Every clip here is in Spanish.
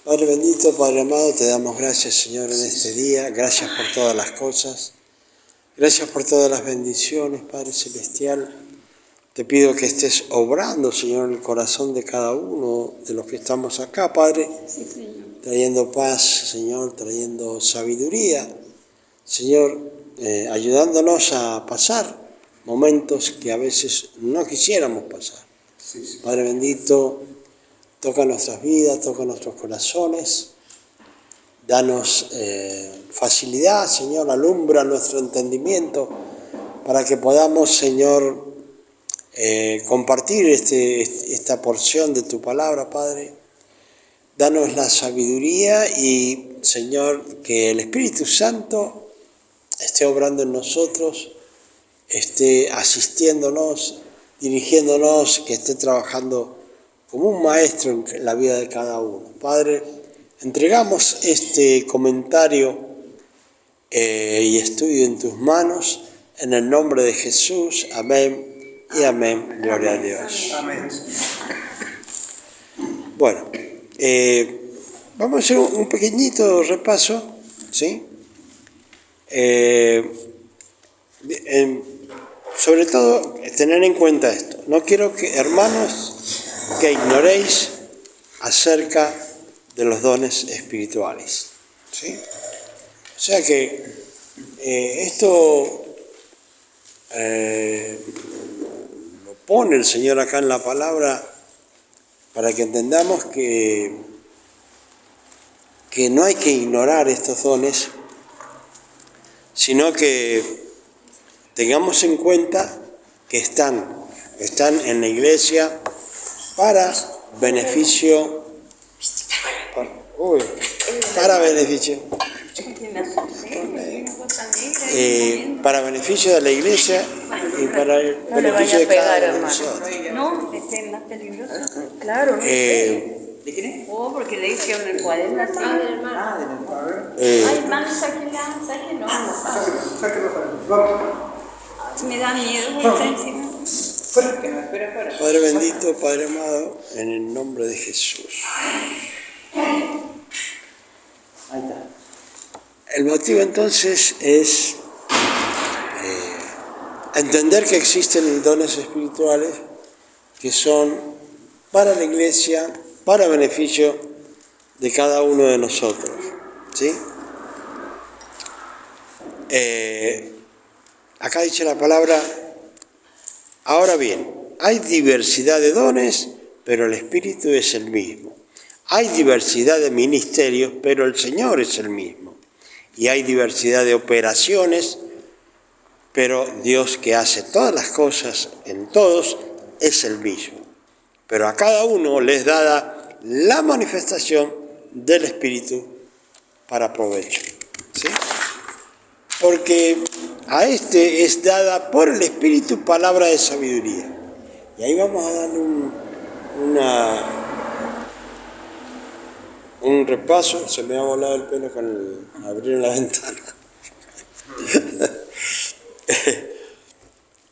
Padre bendito, Padre amado, te damos gracias, Señor, en este día. Gracias por todas las cosas. Gracias por todas las bendiciones, Padre Celestial. Te pido que estés obrando, Señor, en el corazón de cada uno de los que estamos acá, Padre. Sí, Señor. Trayendo paz, Señor, trayendo sabiduría. Señor, ayudándonos a pasar momentos que a veces no quisiéramos pasar. Sí. Padre bendito, toca nuestras vidas, toca nuestros corazones. Danos facilidad, Señor, alumbra nuestro entendimiento para que podamos, Señor, compartir esta porción de tu palabra, Padre. Danos la sabiduría y, Señor, que el Espíritu Santo esté obrando en nosotros, esté asistiéndonos, dirigiéndonos, que esté trabajando como un maestro en la vida de cada uno. Padre, entregamos este comentario y estudio en tus manos, en el nombre de Jesús. Amén y amén. Gloria a Dios. Amén. Bueno, vamos a hacer un pequeñito repaso, ¿sí? Sobre todo, tener en cuenta esto. No quiero que, hermanos, que ignoréis acerca de los dones espirituales, ¿sí? O sea que esto lo pone el Señor acá en la palabra para que entendamos que no hay que ignorar estos dones, sino que tengamos en cuenta que están en la iglesia para beneficio, para beneficio de la iglesia y para el beneficio de cada uno de nosotros. No, este es más peligroso. Claro. ¿De quién es? Oh, porque le hice un cuaderno así. Del hermano. Ay, hermano, sáquela, sáquelo. Sáquelo. Vamos. Me da miedo, está encima. Fuera, que me espera fuera. Padre bendito, Padre amado, en el nombre de Jesús. Ahí está. El motivo entonces es entender que existen dones espirituales que son para la iglesia, para beneficio de cada uno de nosotros, ¿sí? Acá dice la palabra, ahora bien, hay diversidad de dones, pero el Espíritu es el mismo. Hay diversidad de ministerios, pero el Señor es el mismo. Y hay diversidad de operaciones, pero Dios que hace todas las cosas en todos es el mismo. Pero a cada uno les dada la manifestación del Espíritu para provecho, ¿sí? Porque a este es dada por el Espíritu palabra de sabiduría. Y ahí vamos a darle un repaso. Se me ha volado el pelo con abrir la ventana.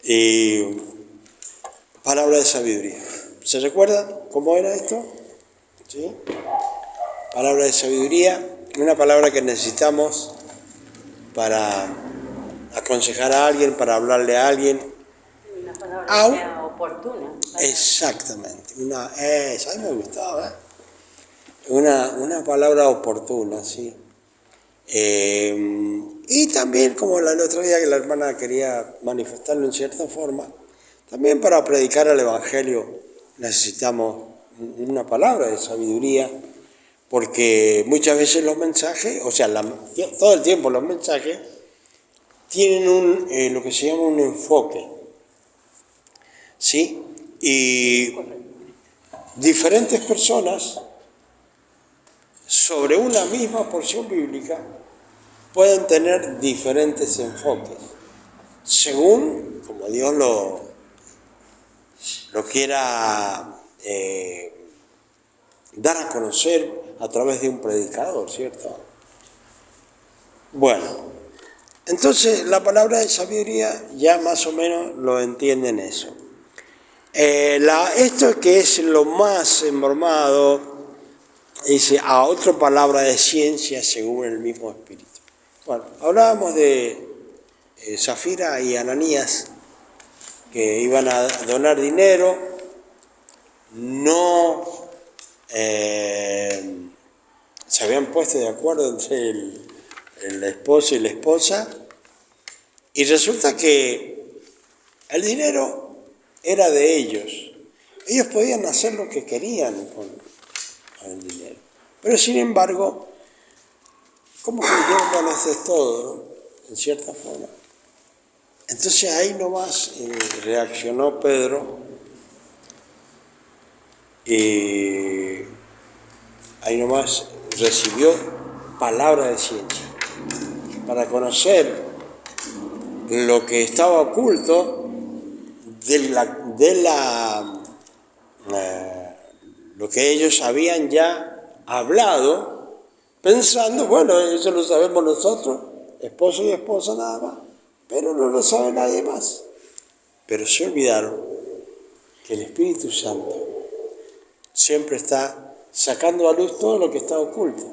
Y palabra de sabiduría. ¿Se recuerdan cómo era esto? ¿Sí? Palabra de sabiduría, una palabra que necesitamos para aconsejar a alguien, para hablarle a alguien. Una palabra oportuna. Exactamente. A mí me gustaba, ¿eh? Una palabra oportuna, sí. Y también, como el otro día que la hermana quería manifestarlo en cierta forma, también para predicar el Evangelio necesitamos una palabra de sabiduría, porque muchas veces los mensajes, todo el tiempo los mensajes, tienen lo que se llama un enfoque, ¿sí? Y diferentes personas sobre una misma porción bíblica pueden tener diferentes enfoques, según como Dios lo quiera dar a conocer a través de un predicador, ¿cierto? Bueno, entonces la palabra de sabiduría ya más o menos lo entienden eso. Esto que es lo más embromado, dice, a otra palabra de ciencia según el mismo Espíritu. Bueno, hablábamos de Zafira y Ananías, que iban a donar dinero, no se habían puesto de acuerdo entre el esposo y la esposa, y resulta que el dinero era de ellos. Ellos podían hacer lo que querían con el dinero. Pero sin embargo, como que dijeron, bueno, esto es todo, ¿no? En cierta forma. Entonces ahí nomás reaccionó Pedro y ahí nomás recibió palabra de ciencia para conocer lo que estaba oculto lo que ellos habían ya hablado, pensando, bueno, eso lo sabemos nosotros, esposo y esposa nada más, pero no lo sabe nadie más. Pero se olvidaron que el Espíritu Santo siempre está sacando a luz todo lo que está oculto.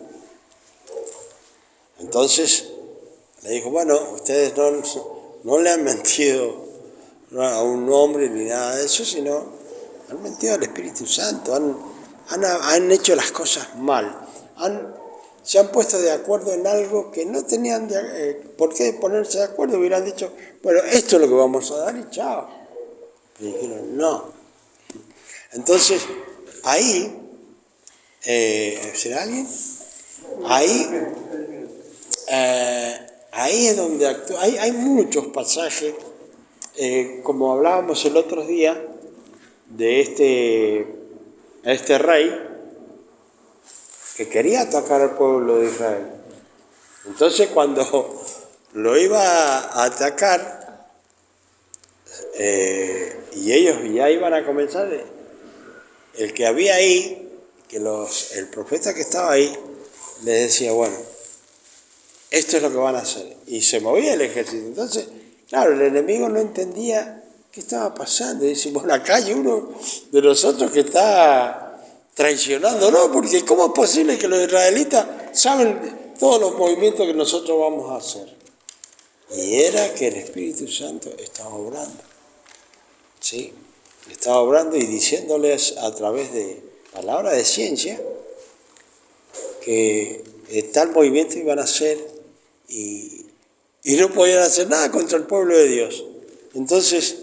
Entonces le dijo, bueno, ustedes no le han mentido a un hombre ni nada de eso, sino han mentido al Espíritu Santo, han hecho las cosas mal, se han puesto de acuerdo en algo que no tenían por qué ponerse de acuerdo, hubieran dicho, bueno, esto es lo que vamos a dar y chao. Y dijeron, no. Entonces, ahí, ¿será alguien? Ahí es donde actúa. Hay muchos pasajes, como hablábamos el otro día, de este rey que quería atacar al pueblo de Israel. Entonces cuando lo iba a atacar y ellos ya iban a comenzar, el que había ahí, el profeta que estaba ahí, les decía, bueno, esto es lo que van a hacer. Y se movía el ejército. Entonces, claro, el enemigo no entendía qué estaba pasando. Y dice, bueno, acá hay uno de nosotros que está traicionando, ¿no? Porque ¿cómo es posible que los israelitas saben todos los movimientos que nosotros vamos a hacer? Y era que el Espíritu Santo estaba obrando, ¿sí? Estaba obrando y diciéndoles a través de palabras de ciencia que tal movimiento iban a hacer y no podían hacer nada contra el pueblo de Dios. Entonces,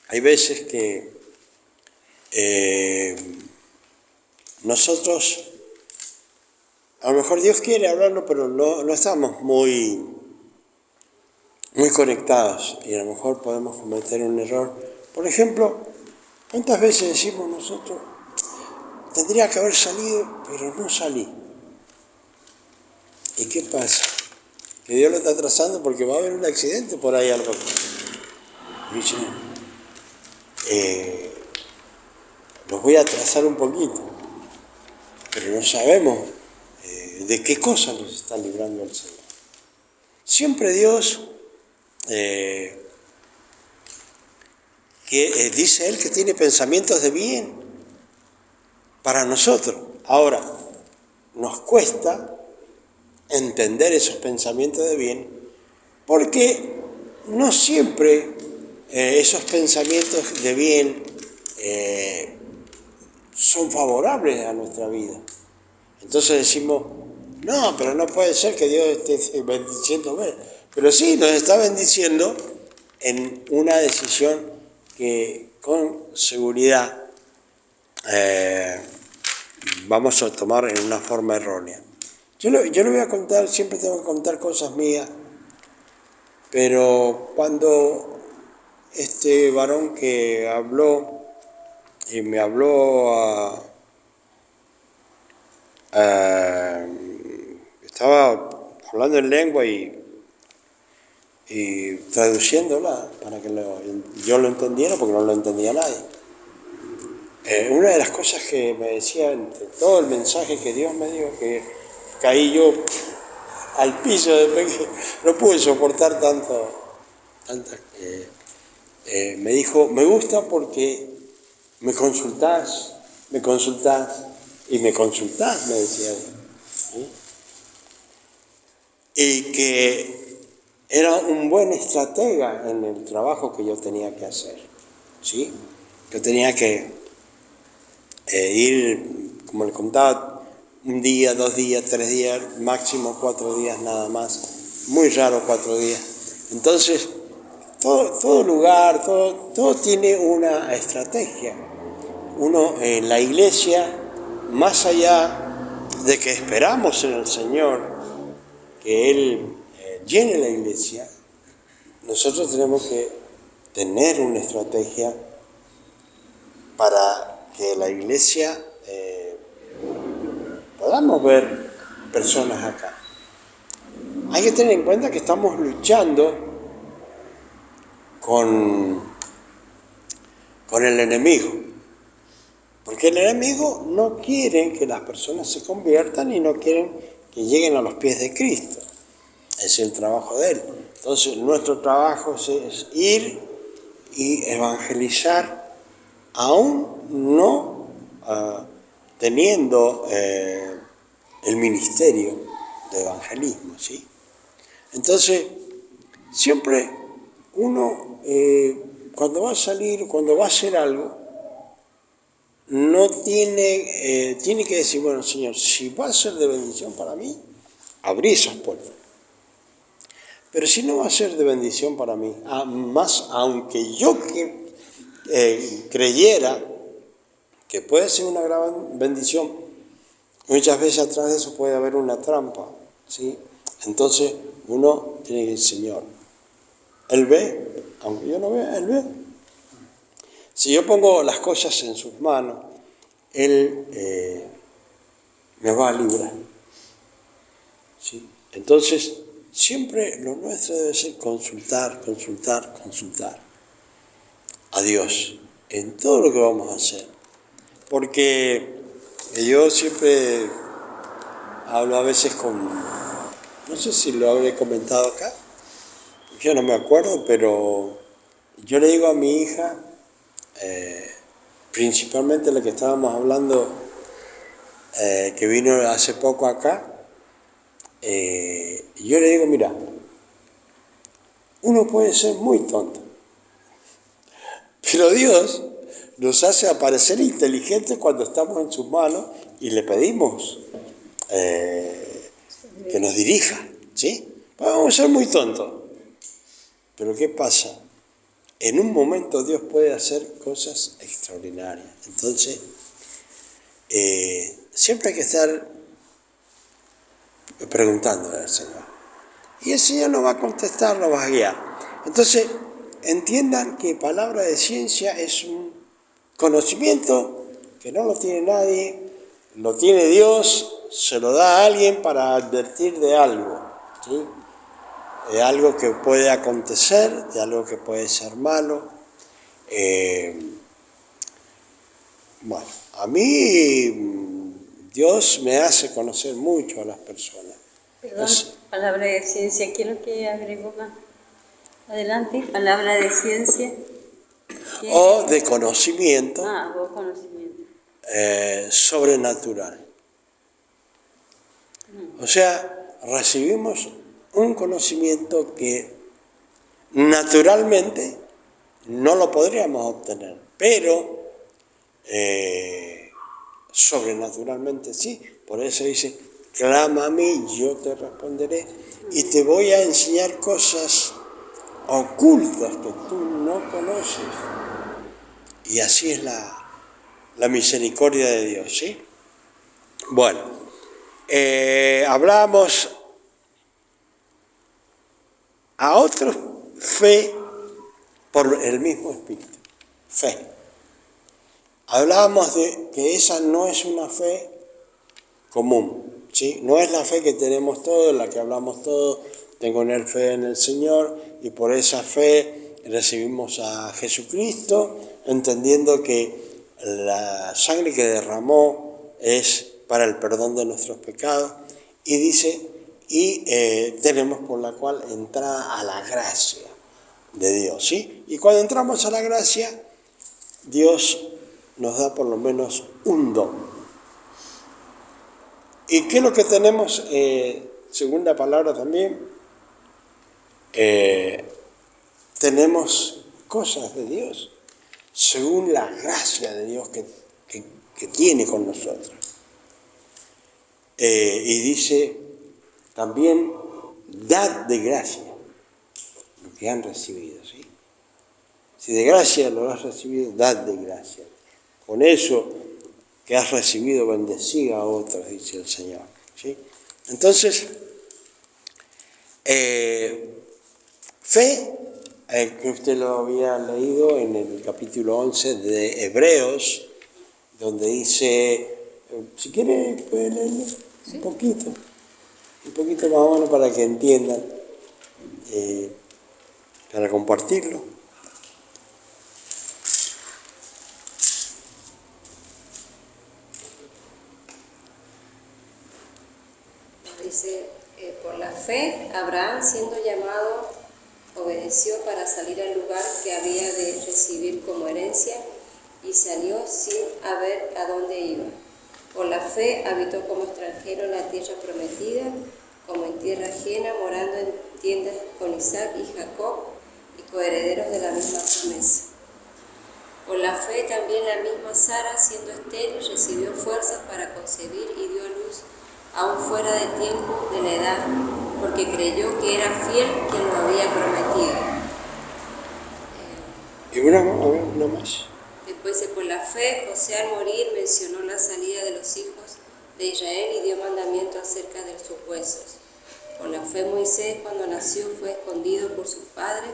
hay veces que nosotros, a lo mejor Dios quiere hablarlo, pero no estamos muy conectados y a lo mejor podemos cometer un error. Por ejemplo, ¿cuántas veces decimos nosotros, tendría que haber salido, pero no salí? ¿Y qué pasa? Que Dios lo está trazando porque va a haber un accidente por ahí algo. Y dice, los voy a trazar un poquito, pero no sabemos de qué cosa nos está librando el Señor. Siempre Dios, dice Él que tiene pensamientos de bien para nosotros. Ahora, nos cuesta entender esos pensamientos de bien porque no siempre esos pensamientos de bien son favorables a nuestra vida. Entonces decimos, no, pero no puede ser que Dios esté bendiciéndome. Pero sí, nos está bendiciendo en una decisión que con seguridad vamos a tomar en una forma errónea. Yo le voy a contar, siempre tengo que contar cosas mías, pero cuando este varón que habló y me habló estaba hablando en lengua y traduciéndola para que yo lo entendiera, porque no lo entendía nadie. Una de las cosas que me decía entre todo el mensaje que Dios me dio, que caí yo al piso, no pude soportar me dijo, me gusta porque me consultás y me consultás, me decía él. ¿Sí? Y que era un buen estratega en el trabajo que yo tenía que hacer. ¿Sí? Yo tenía que ir, como le contaba, un día, 2 días, 3 días, máximo 4 días nada más, muy raro 4 días. Entonces, todo lugar, todo tiene una estrategia. Uno en la iglesia, más allá de que esperamos en el Señor que Él llene la iglesia, nosotros tenemos que tener una estrategia para que la iglesia podamos ver personas acá. Hay que tener en cuenta que estamos luchando con el enemigo, porque el enemigo no quiere que las personas se conviertan y no quieren que lleguen a los pies de Cristo. Es el trabajo de Él. Entonces nuestro trabajo es ir y evangelizar, aún no teniendo el ministerio de evangelismo, ¿sí? Entonces, siempre uno, cuando va a salir, cuando va a hacer algo, no tiene que decir, bueno, Señor, si va a ser de bendición para mí, abrí esas puertas. Pero si no va a ser de bendición para mí, más aunque yo creyera que puede ser una gran bendición, muchas veces atrás de eso puede haber una trampa, ¿sí? Entonces uno tiene que decir, Señor, Él ve, aunque yo no vea, Él ve. Si yo pongo las cosas en sus manos, Él me va a librar, ¿sí? Entonces, siempre lo nuestro debe ser consultar a Dios en todo lo que vamos a hacer. Porque yo siempre hablo a veces no sé si lo habré comentado acá, yo no me acuerdo, pero yo le digo a mi hija, principalmente la que estábamos hablando, que vino hace poco acá, yo le digo, mira, uno puede ser muy tonto, pero Dios nos hace aparecer inteligentes cuando estamos en sus manos y le pedimos que nos dirija, ¿sí? Vamos a ser muy tontos, pero ¿qué pasa? En un momento Dios puede hacer cosas extraordinarias. Entonces, siempre hay que estar preguntándole al Señor. Y el Señor nos va a contestar, nos va a guiar. Entonces, entiendan que palabra de ciencia es un conocimiento que no lo tiene nadie, lo tiene Dios, se lo da a alguien para advertir de algo, ¿sí? De algo que puede acontecer, de algo que puede ser malo. Bueno, a mí Dios me hace conocer mucho a las personas. Perdón, palabra de ciencia, quiero que agregó más. Adelante, palabra de ciencia. O de conocimiento. Vos conocimiento. Sobrenatural. O sea, recibimos un conocimiento que naturalmente no lo podríamos obtener, pero sobrenaturalmente sí. Por eso dice, clama a mí, yo te responderé y te voy a enseñar cosas ocultas que tú no conoces. Y así es la misericordia de Dios, ¿sí? Bueno, hablamos a otros fe por el mismo Espíritu, fe. Hablábamos de que esa no es una fe común, ¿sí? No es la fe que tenemos todos, la que hablamos todos, tengo fe en el Señor y por esa fe recibimos a Jesucristo, entendiendo que la sangre que derramó es para el perdón de nuestros pecados y dice, tenemos por la cual entrar a la gracia de Dios, ¿sí? Y cuando entramos a la gracia, Dios nos da por lo menos un don. ¿Y qué es lo que tenemos? Segunda palabra también, tenemos cosas de Dios, según la gracia de Dios que tiene con nosotros. Y dice también, dad de gracia lo que han recibido, ¿sí? Si de gracia lo has recibido, dad de gracia. Con eso que has recibido, bendecid a otros, dice el Señor, ¿sí? Entonces, fe, que usted lo había leído en el capítulo 11 de Hebreos, donde dice, si quiere puede leerlo un poquito más o menos para que entiendan, para compartirlo. Dice, por la fe, Abraham, siendo llamado, obedeció para salir al lugar que había de recibir como herencia y salió sin saber a dónde iba. Por la fe habitó como extranjero en la tierra prometida, como en tierra ajena, morando en tiendas con Isaac y Jacob y coherederos de la misma promesa. Por la fe también la misma Sara, siendo estéril, recibió fuerzas para concebir y dio a luz aún fuera de tiempo de la edad, porque creyó que era fiel quien lo había prometido. Y una más. Después, por la fe, José al morir mencionó la salida de los hijos de Israel y dio mandamiento acerca de sus huesos. Por la fe, Moisés, cuando nació, fue escondido por sus padres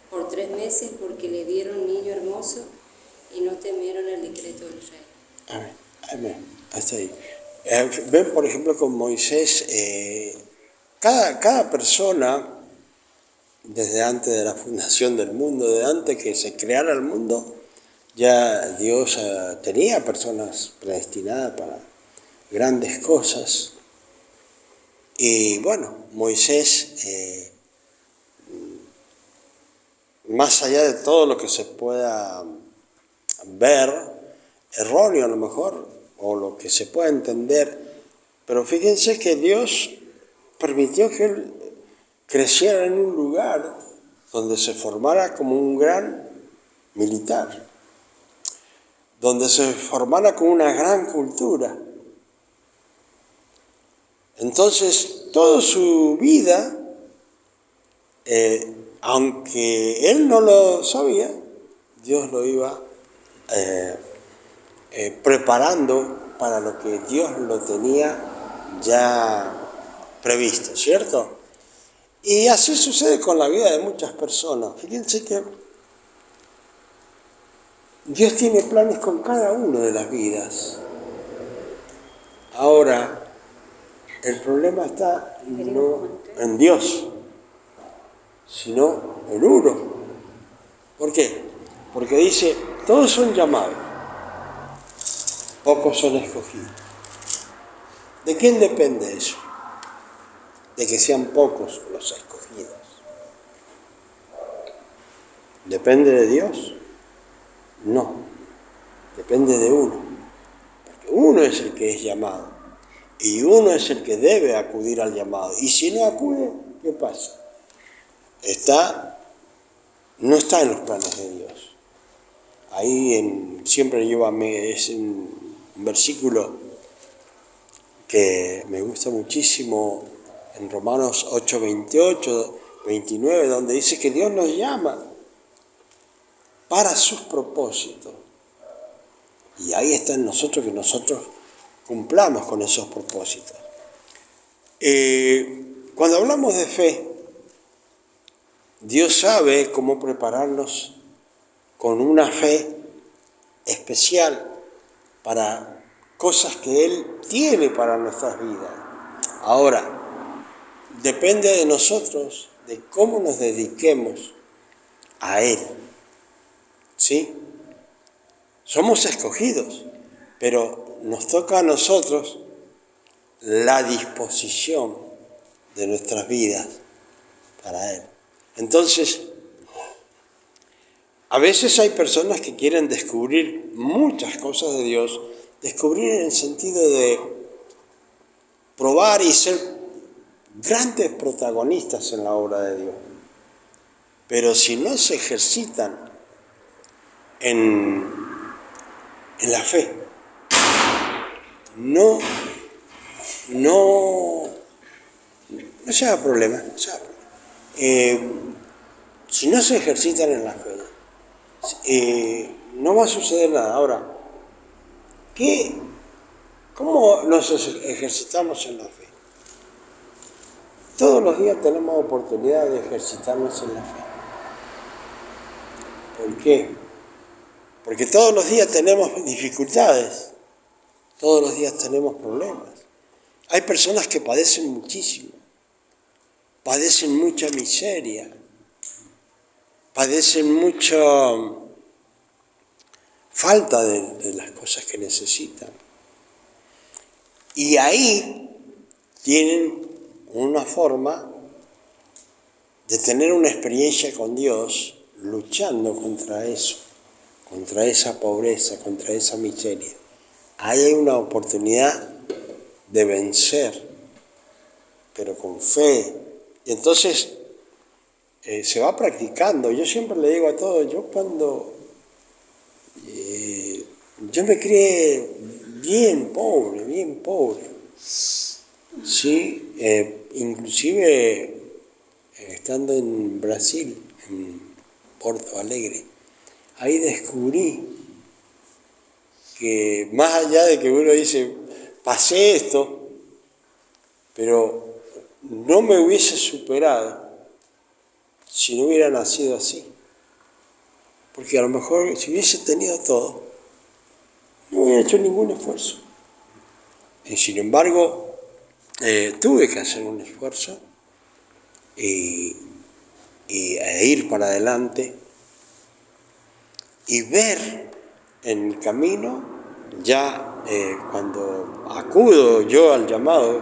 por 3 meses porque le vieron niño hermoso y no temieron el decreto del rey. Amén. Hasta ahí. Ven, por ejemplo, con Moisés, cada persona, desde antes de la fundación del mundo, desde antes que se creara el mundo, ya Dios tenía personas predestinadas para grandes cosas. Y bueno, Moisés, más allá de todo lo que se pueda ver, erróneo a lo mejor, o lo que se pueda entender, pero fíjense que Dios permitió que él creciera en un lugar donde se formara como un gran militar, donde se formara como una gran cultura. Entonces, toda su vida, aunque él no lo sabía, Dios lo iba preparando para lo que Dios lo tenía ya previsto, ¿cierto? Y así sucede con la vida de muchas personas. Fíjense que Dios tiene planes con cada una de las vidas. Ahora, el problema está no en Dios, sino en uno. ¿Por qué? Porque dice, todos son llamados, pocos son escogidos. ¿De quién depende eso? De que sean pocos los escogidos. ¿Depende de Dios? No, depende de uno. Porque uno es el que es llamado y uno es el que debe acudir al llamado. Y si no acude, ¿qué pasa? No está en los planes de Dios. Ahí siempre es un versículo que me gusta muchísimo en Romanos 8, 28, 29, donde dice que Dios nos llama para sus propósitos. Y ahí está en nosotros que nosotros cumplamos con esos propósitos. Cuando hablamos de fe, Dios sabe cómo prepararnos con una fe especial para cosas que Él tiene para nuestras vidas. Ahora, depende de nosotros, de cómo nos dediquemos a Él. ¿Sí? Somos escogidos, pero nos toca a nosotros la disposición de nuestras vidas para Él. Entonces, a veces hay personas que quieren descubrir muchas cosas de Dios, descubrir en el sentido de probar y ser grandes protagonistas en la obra de Dios. Pero si no se ejercitan en la fe, no se haga problema, no se haga problema. Si no se ejercitan en la fe, no va a suceder nada. Ahora, ¿cómo nos ejercitamos en la fe? Todos los días tenemos oportunidad de ejercitarnos en la fe. ¿Por qué? Porque todos los días tenemos dificultades, todos los días tenemos problemas. Hay personas que padecen muchísimo, padecen mucha miseria, padecen mucha falta de las cosas que necesitan. Y ahí tienen una forma de tener una experiencia con Dios luchando contra eso, contra esa pobreza, contra esa miseria. Ahí hay una oportunidad de vencer, pero con fe. Y entonces se va practicando. Yo siempre le digo a todos, yo me crié bien pobre. Sí, inclusive estando en Brasil, en Porto Alegre, ahí descubrí que más allá de que uno dice, pasé esto, pero no me hubiese superado si no hubiera nacido así. Porque a lo mejor si hubiese tenido todo, no hubiera hecho ningún esfuerzo. Y sin embargo, tuve que hacer un esfuerzo e ir para adelante y ver en el camino, ya cuando acudo yo al llamado,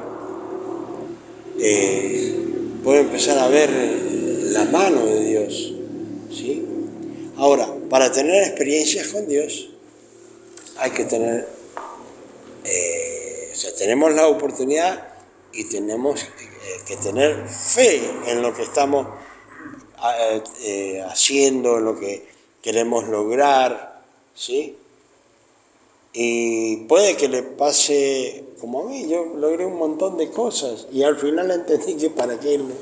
puedo empezar a ver la mano de Dios, ¿sí? Ahora, para tener experiencias con Dios, hay que tener, tenemos la oportunidad y tenemos que tener fe en lo que estamos haciendo, en lo que queremos lograr, ¿sí? Y puede que le pase como a mí, yo logré un montón de cosas y al final entendí que para qué irme,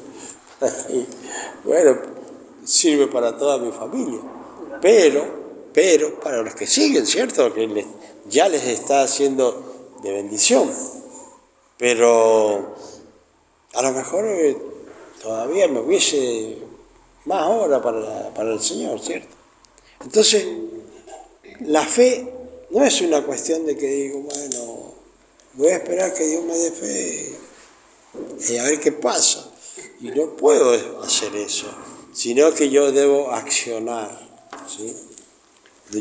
bueno, sirve para toda mi familia, pero para los que siguen, ¿cierto? Que ya les está haciendo de bendición, pero a lo mejor todavía me hubiese más hora para el Señor, ¿cierto? Entonces, la fe no es una cuestión de que digo, bueno, voy a esperar que Dios me dé fe y a ver qué pasa. Y no puedo hacer eso, sino que yo debo accionar, ¿sí?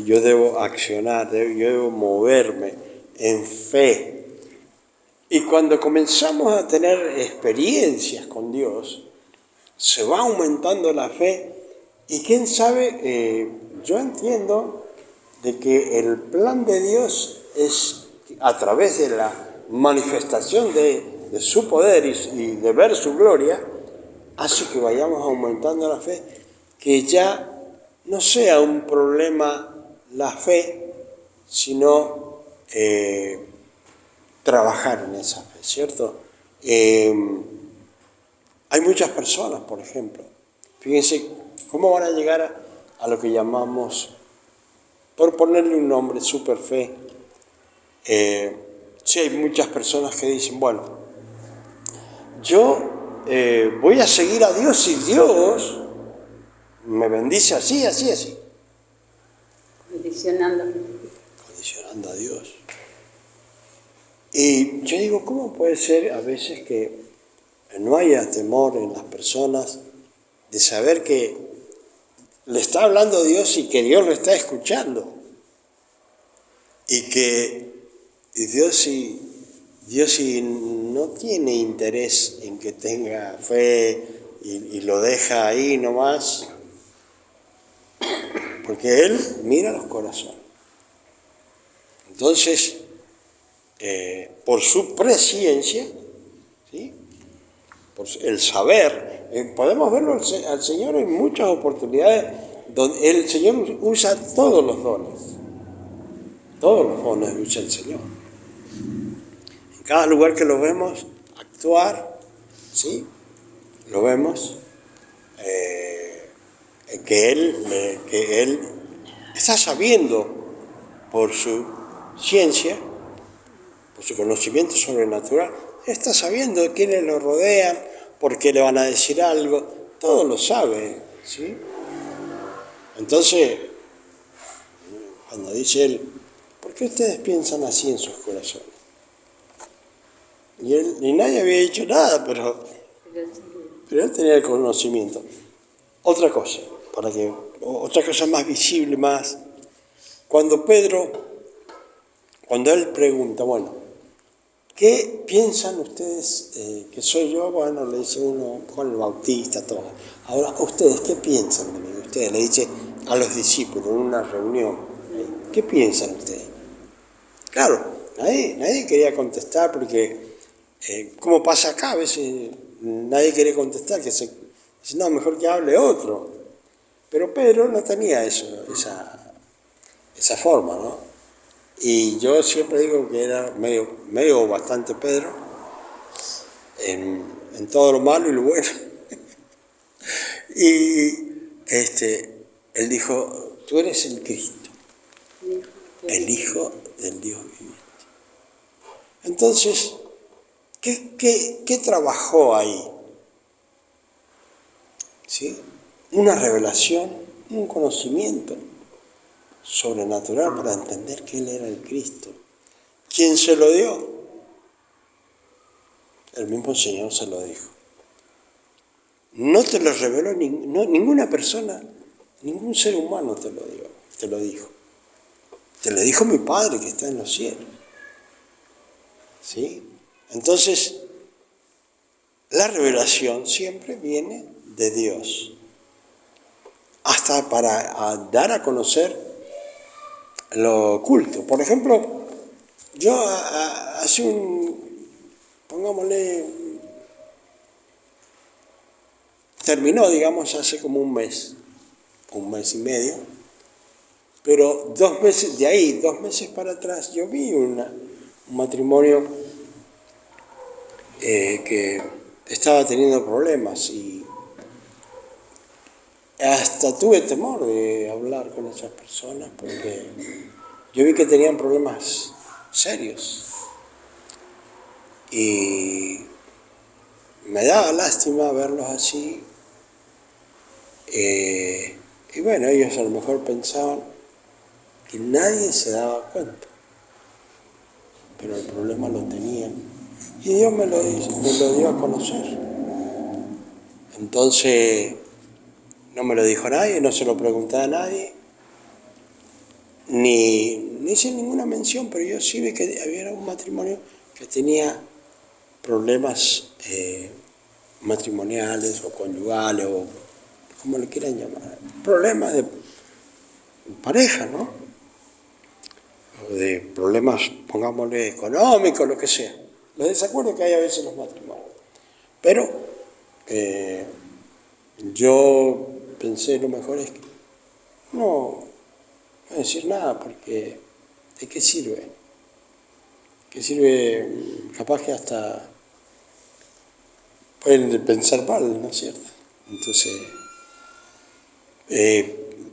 Yo debo accionar, yo debo moverme en fe. Y cuando comenzamos a tener experiencias con Dios, se va aumentando la fe y quién sabe, yo entiendo de que el plan de Dios es a través de la manifestación de su poder y de ver su gloria, hace que vayamos aumentando la fe, que ya no sea un problema la fe, sino trabajar en esa fe, ¿cierto? Hay muchas personas, por ejemplo, fíjense cómo van a llegar a lo que llamamos, por ponerle un nombre, super fe. Sí, hay muchas personas que dicen, bueno, yo voy a seguir a Dios y Dios me bendice así. Condicionando a Dios. Y yo digo, ¿cómo puede ser a veces que no haya temor en las personas de saber que le está hablando Dios y que Dios lo está escuchando? Y que Dios si no tiene interés en que tenga fe y lo deja ahí nomás, porque Él mira los corazones. Entonces, por su presciencia, el saber. Podemos verlo al Señor en muchas oportunidades donde el Señor usa todos los dones. Todos los dones usa el Señor. En cada lugar que lo vemos actuar, ¿sí? Lo vemos que Él está sabiendo por su ciencia, por su conocimiento sobrenatural, está sabiendo quiénes lo rodean, por qué le van a decir algo, todo lo sabe, ¿sí? Entonces, cuando dice Él, ¿por qué ustedes piensan así en sus corazones? Y nadie había dicho nada, pero Él tenía el conocimiento. Otra cosa más visible, más. Cuando él pregunta, bueno, ¿qué piensan ustedes que soy yo? Bueno, le dice uno, Juan el Bautista, todo. Ahora, ¿ustedes qué piensan de mí? Ustedes le dice a los discípulos en una reunión, ¿qué piensan ustedes? Claro, nadie quería contestar porque, como pasa acá, a veces nadie quiere contestar, dice, no, mejor que hable otro. Pero Pedro no tenía esa forma, ¿no? Y yo siempre digo que era medio bastante Pedro, en todo lo malo y lo bueno. Y él dijo, tú eres el Cristo, el Hijo del Dios viviente. Entonces, ¿qué trabajó ahí? ¿Sí? Una revelación, un conocimiento sobrenatural para entender que Él era el Cristo. ¿Quién se lo dio? El mismo Señor se lo dijo. No te lo reveló ninguna persona, ningún ser humano te lo dijo. Te lo dijo mi Padre que está en los cielos. ¿Sí? Entonces, la revelación siempre viene de Dios. Hasta para dar a conocer lo oculto. Por ejemplo, yo terminó, digamos, hace como un mes y medio, pero 2 meses, de ahí, 2 meses para atrás, yo vi un matrimonio que estaba teniendo problemas y hasta tuve temor de hablar con esas personas porque yo vi que tenían problemas serios y me daba lástima verlos así. Y bueno, ellos a lo mejor pensaban que nadie se daba cuenta, pero el problema lo tenían y Dios me lo dio a conocer. Entonces no me lo dijo nadie, no se lo pregunté a nadie, ni hice ninguna mención, pero yo sí vi que había un matrimonio que tenía problemas matrimoniales o conyugales o como le quieran llamar, problemas de pareja, ¿no? O de problemas, pongámosle, económicos, lo que sea. Los desacuerdos que hay a veces en los matrimonios. Pero yo pensé lo mejor es que no voy a decir nada porque ¿de qué sirve? ¿Qué sirve? Capaz que hasta pueden pensar mal, ¿no es cierto? Entonces,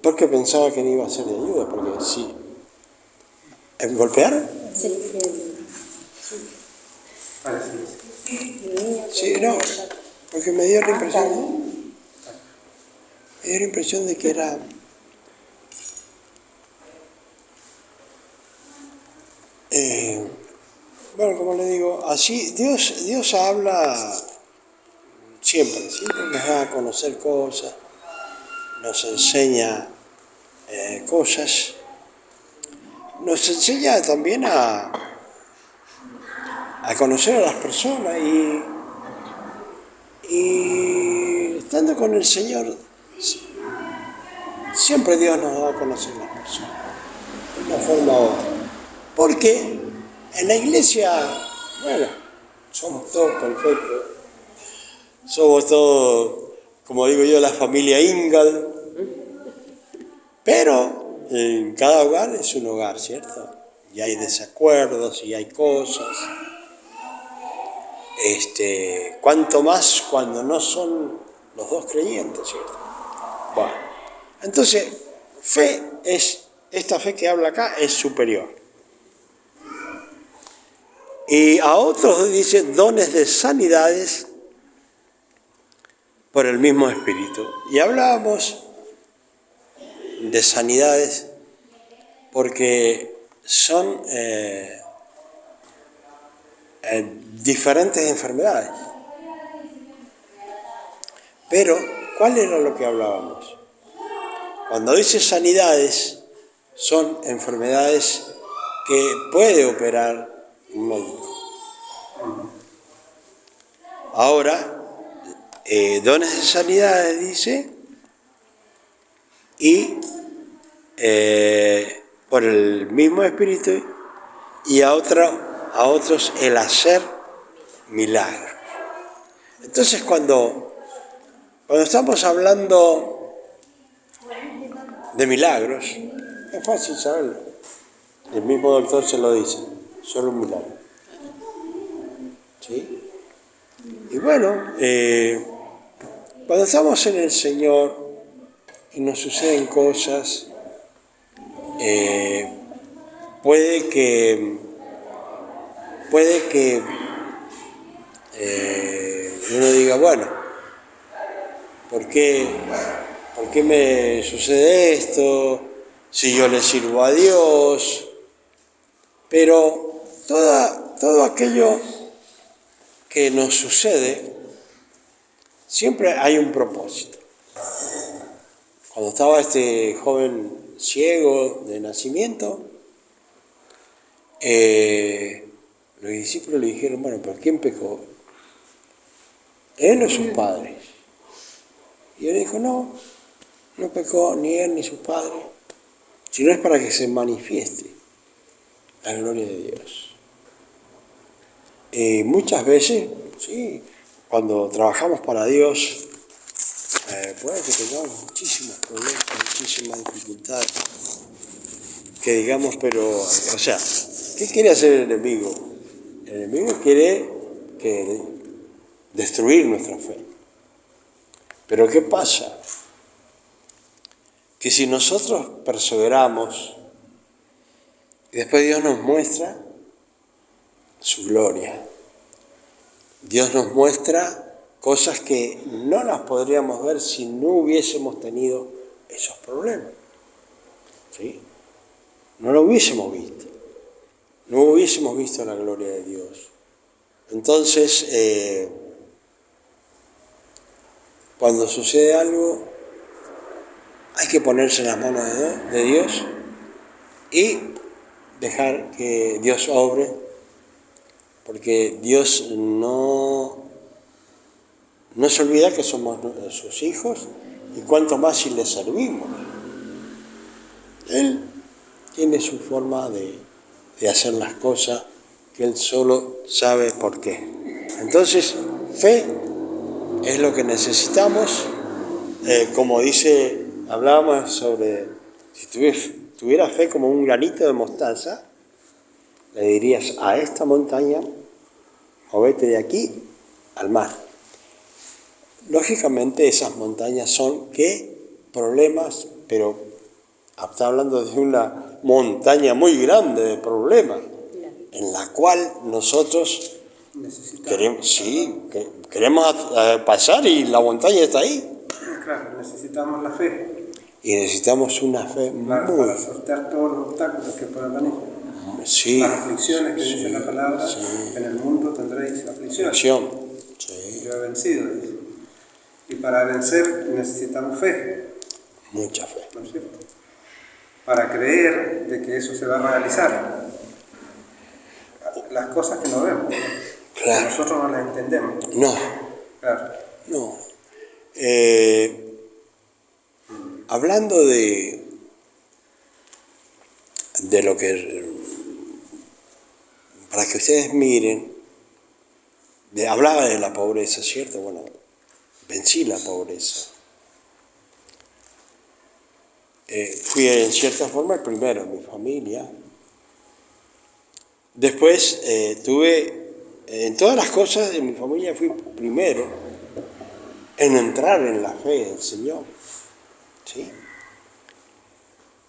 porque pensaba que no iba a ser de ayuda, porque sí. ¿Golpearon? Sí. Sí, no, porque me dio la impresión de que era bueno, como le digo, así Dios habla siempre nos da a conocer cosas, nos enseña cosas, nos enseña también a conocer a las personas y estando con el Señor, siempre Dios nos da a conocer a las personas, de una forma u otra. Porque en la iglesia, bueno, somos todos perfectos, somos todos, como digo yo, la familia Ingalls, pero en cada hogar es un hogar, ¿cierto? Y hay desacuerdos y hay cosas. Cuanto más cuando no son los dos creyentes, ¿cierto? Bueno, entonces, esta fe que habla acá es superior. Y a otros dice dones de sanidades por el mismo Espíritu. Y hablábamos de sanidades porque son diferentes enfermedades. Pero, ¿cuál era lo que hablábamos? Cuando dice sanidades, son enfermedades que puede operar un médico. Ahora, dones de sanidades dice, y por el mismo Espíritu, y a otros el hacer milagros. Entonces, cuando estamos hablando de milagros, es fácil saberlo. El mismo doctor se lo dice, solo un milagro. ¿Sí? Y bueno, cuando estamos en el Señor y nos suceden cosas, puede que uno diga, bueno, ¿por qué me sucede esto? Si yo le sirvo a Dios. Pero todo aquello que nos sucede, siempre hay un propósito. Cuando estaba este joven ciego de nacimiento, los discípulos le dijeron, bueno, ¿pero quién pecó? ¿Él o sus padres? Y él dijo, no pecó ni él ni sus padres, sino es para que se manifieste la gloria de Dios. Muchas veces, sí, cuando trabajamos para Dios, puede que tengamos muchísimos problemas, muchísimas dificultades, que digamos, pero, o sea, ¿qué quiere hacer el enemigo? El enemigo quiere destruir nuestra fe. Pero ¿qué pasa? Que si nosotros perseveramos, y después Dios nos muestra su gloria, Dios nos muestra cosas que no las podríamos ver si no hubiésemos tenido esos problemas. ¿Sí? No lo hubiésemos visto. No hubiésemos visto la gloria de Dios. Entonces, cuando sucede algo, hay que ponerse en las manos de Dios y dejar que Dios obre, porque Dios no se olvida que somos sus hijos, y cuanto más si le servimos. Él tiene su forma de hacer las cosas, que Él solo sabe por qué. Entonces, fe es lo que necesitamos. Como dice, hablábamos sobre, si tuvieras fe como un granito de mostaza, le dirías a esta montaña, movete de aquí al mar. Lógicamente esas montañas son, ¿qué? Problemas, pero está hablando de una montaña muy grande de problemas, en la cual nosotros queremos pasar y la montaña está ahí. Claro, necesitamos la fe. Y necesitamos una fe para sortear todos los obstáculos que puedan venir. Sí, las aflicciones que dice la palabra, en el mundo tendréis aflicción. Sí. Yo he vencido, dice. Y para vencer necesitamos fe. Mucha fe. ¿No es cierto? Para creer de que eso se va a realizar. Las cosas que no vemos. Claro. Nosotros no las entendemos. No. Claro. No. Hablando de lo que, para que ustedes miren, hablaba de la pobreza, ¿cierto? Bueno, vencí la pobreza. Fui en cierta forma el primero en mi familia. Después en todas las cosas de mi familia fui primero en entrar en la fe del Señor. ¿Sí?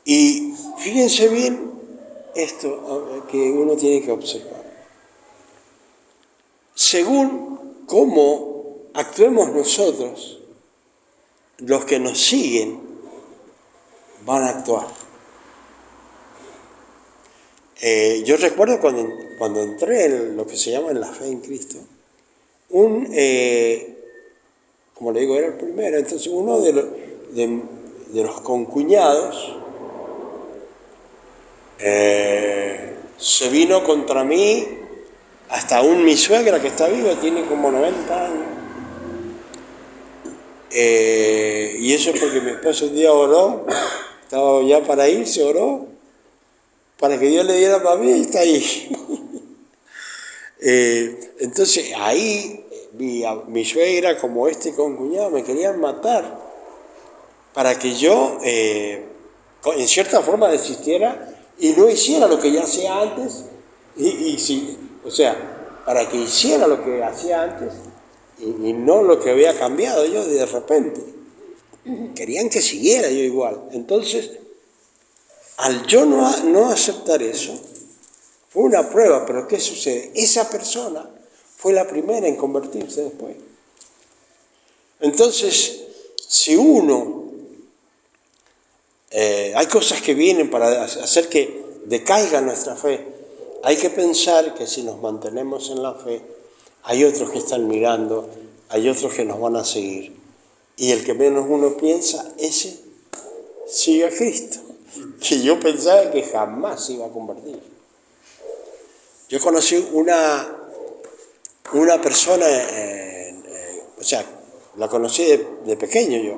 Y fíjense bien esto que uno tiene que observar. Según cómo actuemos nosotros, los que nos siguen van a actuar. Yo recuerdo cuando entré en lo que se llama en la fe en Cristo, como le digo, era el primero, entonces uno de los concuñados se vino contra mí, hasta mi suegra que está viva, tiene como 90 años. Y eso es porque mi esposo un día oró, estaba ya para irse, oró, para que Dios le diera para mí y está ahí. Entonces ahí mi suegra como concuñado me querían matar para que yo en cierta forma desistiera y no hiciera lo que ya hacía antes, para que hiciera lo que hacía antes y no lo que había cambiado yo de repente. Querían que siguiera yo igual. Entonces, al yo no aceptar eso, fue una prueba, pero ¿qué sucede? Esa persona fue la primera en convertirse después. Entonces, si hay cosas que vienen para hacer que decaiga nuestra fe, hay que pensar que si nos mantenemos en la fe, hay otros que están mirando, hay otros que nos van a seguir. Y el que menos uno piensa, ese sigue a Cristo, que yo pensaba que jamás se iba a convertir. Yo conocí una persona, la conocí de pequeño yo,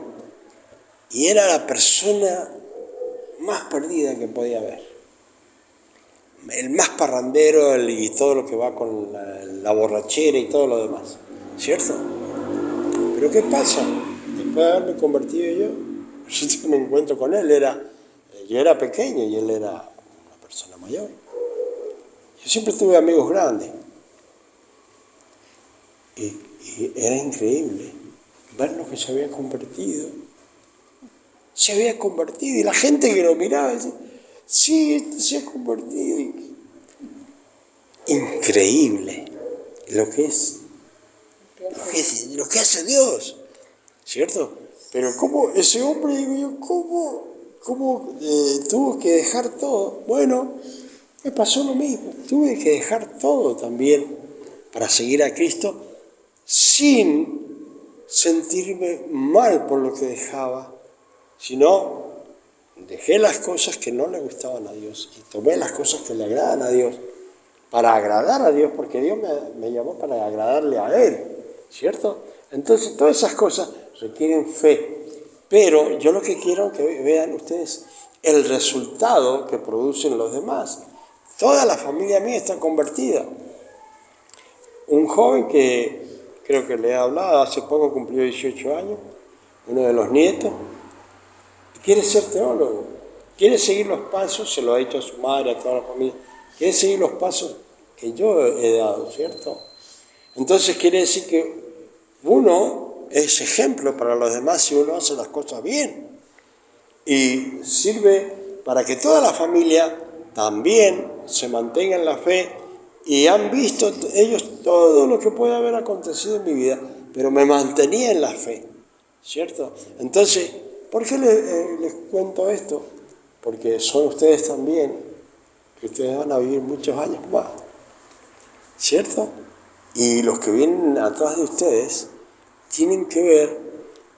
y era la persona más perdida que podía haber. El más parrandero y todo lo que va con la borrachera y todo lo demás, ¿cierto? Pero ¿qué pasa? Después de haberme convertido yo me encuentro con él, yo era pequeño y él era una persona mayor. Yo siempre tuve amigos grandes y era increíble ver lo que se había convertido. Se había convertido y la gente que lo miraba decía, sí, esto se ha convertido. Increíble lo que hace Dios, ¿cierto? Pero cómo ese hombre, digo yo, cómo tuvo que dejar todo. Bueno, me pasó lo mismo, tuve que dejar todo también para seguir a Cristo sin sentirme mal por lo que dejaba, sino dejé las cosas que no le gustaban a Dios y tomé las cosas que le agradan a Dios para agradar a Dios, porque Dios me llamó para agradarle a Él, ¿cierto? Entonces todas esas cosas requieren fe, pero yo lo que quiero que vean ustedes el resultado que producen los demás. Toda la familia mía está convertida. Un joven que creo que le he hablado, hace poco cumplió 18 años, uno de los nietos, quiere ser teólogo, quiere seguir los pasos, se lo ha dicho a su madre, a toda la familia, quiere seguir los pasos que yo he dado, ¿cierto? Entonces quiere decir que uno es ejemplo para los demás si uno hace las cosas bien. Y sirve para que toda la familia también se mantenga en la fe y han visto ellos todo lo que puede haber acontecido en mi vida, pero me mantenía en la fe, ¿cierto? Entonces, ¿por qué les cuento esto? Porque son ustedes también, que ustedes van a vivir muchos años más, ¿cierto? Y los que vienen atrás de ustedes tienen que ver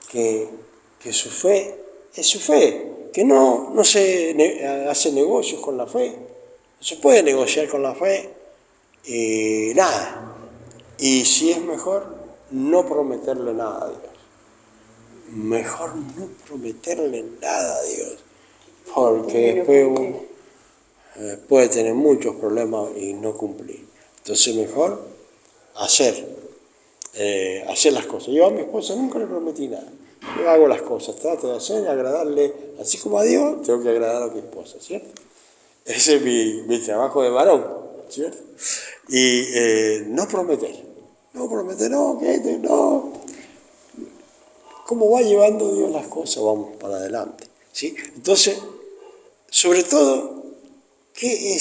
que su fe es su fe, que no se hace negocios con la fe, no se puede negociar con la fe, nada. Y si es mejor, no prometerle nada a Dios. Mejor no prometerle nada a Dios, porque después uno puede tener muchos problemas y no cumplir. Entonces mejor hacer hacer las cosas. Yo a mi esposa nunca le prometí nada. Yo hago las cosas, trato de hacer y agradarle, así como a Dios, tengo que agradar a mi esposa, ¿cierto? Ese es mi trabajo de varón, ¿cierto? Y no prometer, no, que no. ¿Cómo va llevando Dios las cosas? Vamos para adelante, ¿sí? Entonces, sobre todo, ¿qué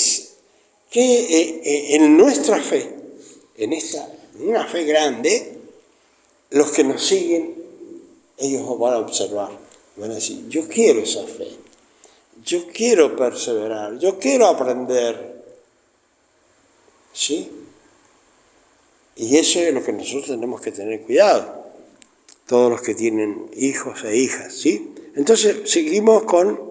en nuestra fe, en una fe grande, los que nos siguen, ellos van a observar, van a decir, yo quiero esa fe, yo quiero perseverar, yo quiero aprender, ¿sí? Y eso es lo que nosotros tenemos que tener cuidado, todos los que tienen hijos e hijas, ¿sí? Entonces, seguimos con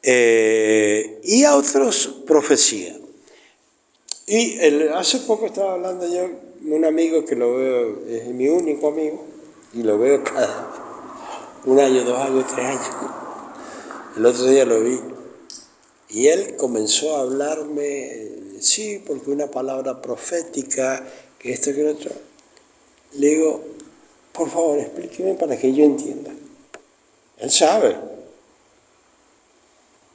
y a otros profecía. Y hace poco estaba hablando yo con un amigo que lo veo, es mi único amigo, y lo veo cada 1 año, 2 años, 3 años. El otro día lo vi y él comenzó a hablarme, sí, porque una palabra profética, que esto, que lo otro. Le digo, por favor, explíqueme para que yo entienda. Él sabe.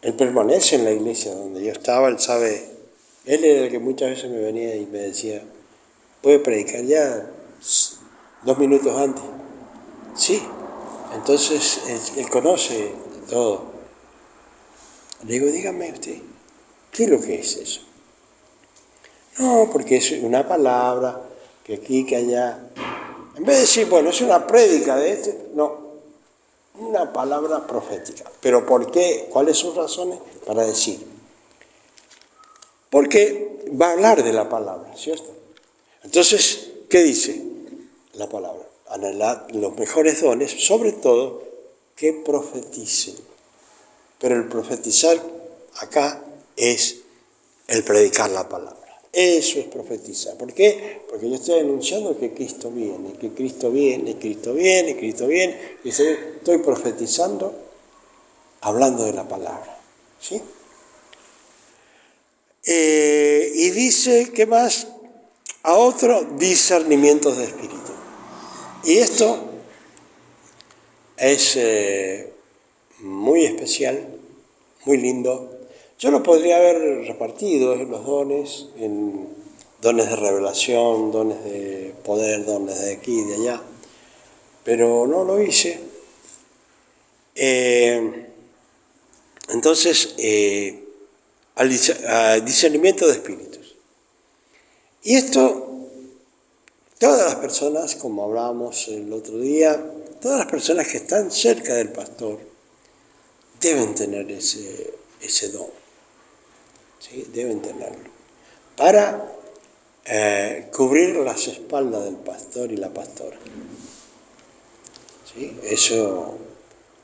Él permanece en la iglesia donde yo estaba, él sabe. Él era el que muchas veces me venía y me decía, ¿puede predicar ya 2 minutos antes? Sí. Entonces, él conoce todo. Le digo, dígame usted, ¿qué es lo que es eso? No, porque es una palabra, que aquí, que allá. En vez de decir, bueno, es una prédica de este, no. Una palabra profética. ¿Pero por qué? ¿Cuáles son razones para decir? Porque va a hablar de la palabra, ¿cierto? Entonces, ¿qué dice la palabra? Anhelad los mejores dones, sobre todo que profeticen. Pero el profetizar acá es el predicar la palabra. Eso es profetizar. ¿Por qué? Porque yo estoy anunciando que Cristo viene, que Cristo viene, Cristo viene, Cristo viene. Y estoy profetizando, hablando de la palabra. ¿Sí? Y dice, ¿qué más? A otro, discernimientos de espíritu. Y esto es muy especial, muy lindo. Yo lo podría haber repartido en los dones, en dones de revelación, dones de poder, dones de aquí y de allá, pero no lo hice. Entonces, al discernimiento de espíritus. Y esto, todas las personas, como hablábamos el otro día, todas las personas que están cerca del pastor deben tener ese don. ¿Sí? Deben tenerlo. Para cubrir las espaldas del pastor y la pastora. ¿Sí? Eso,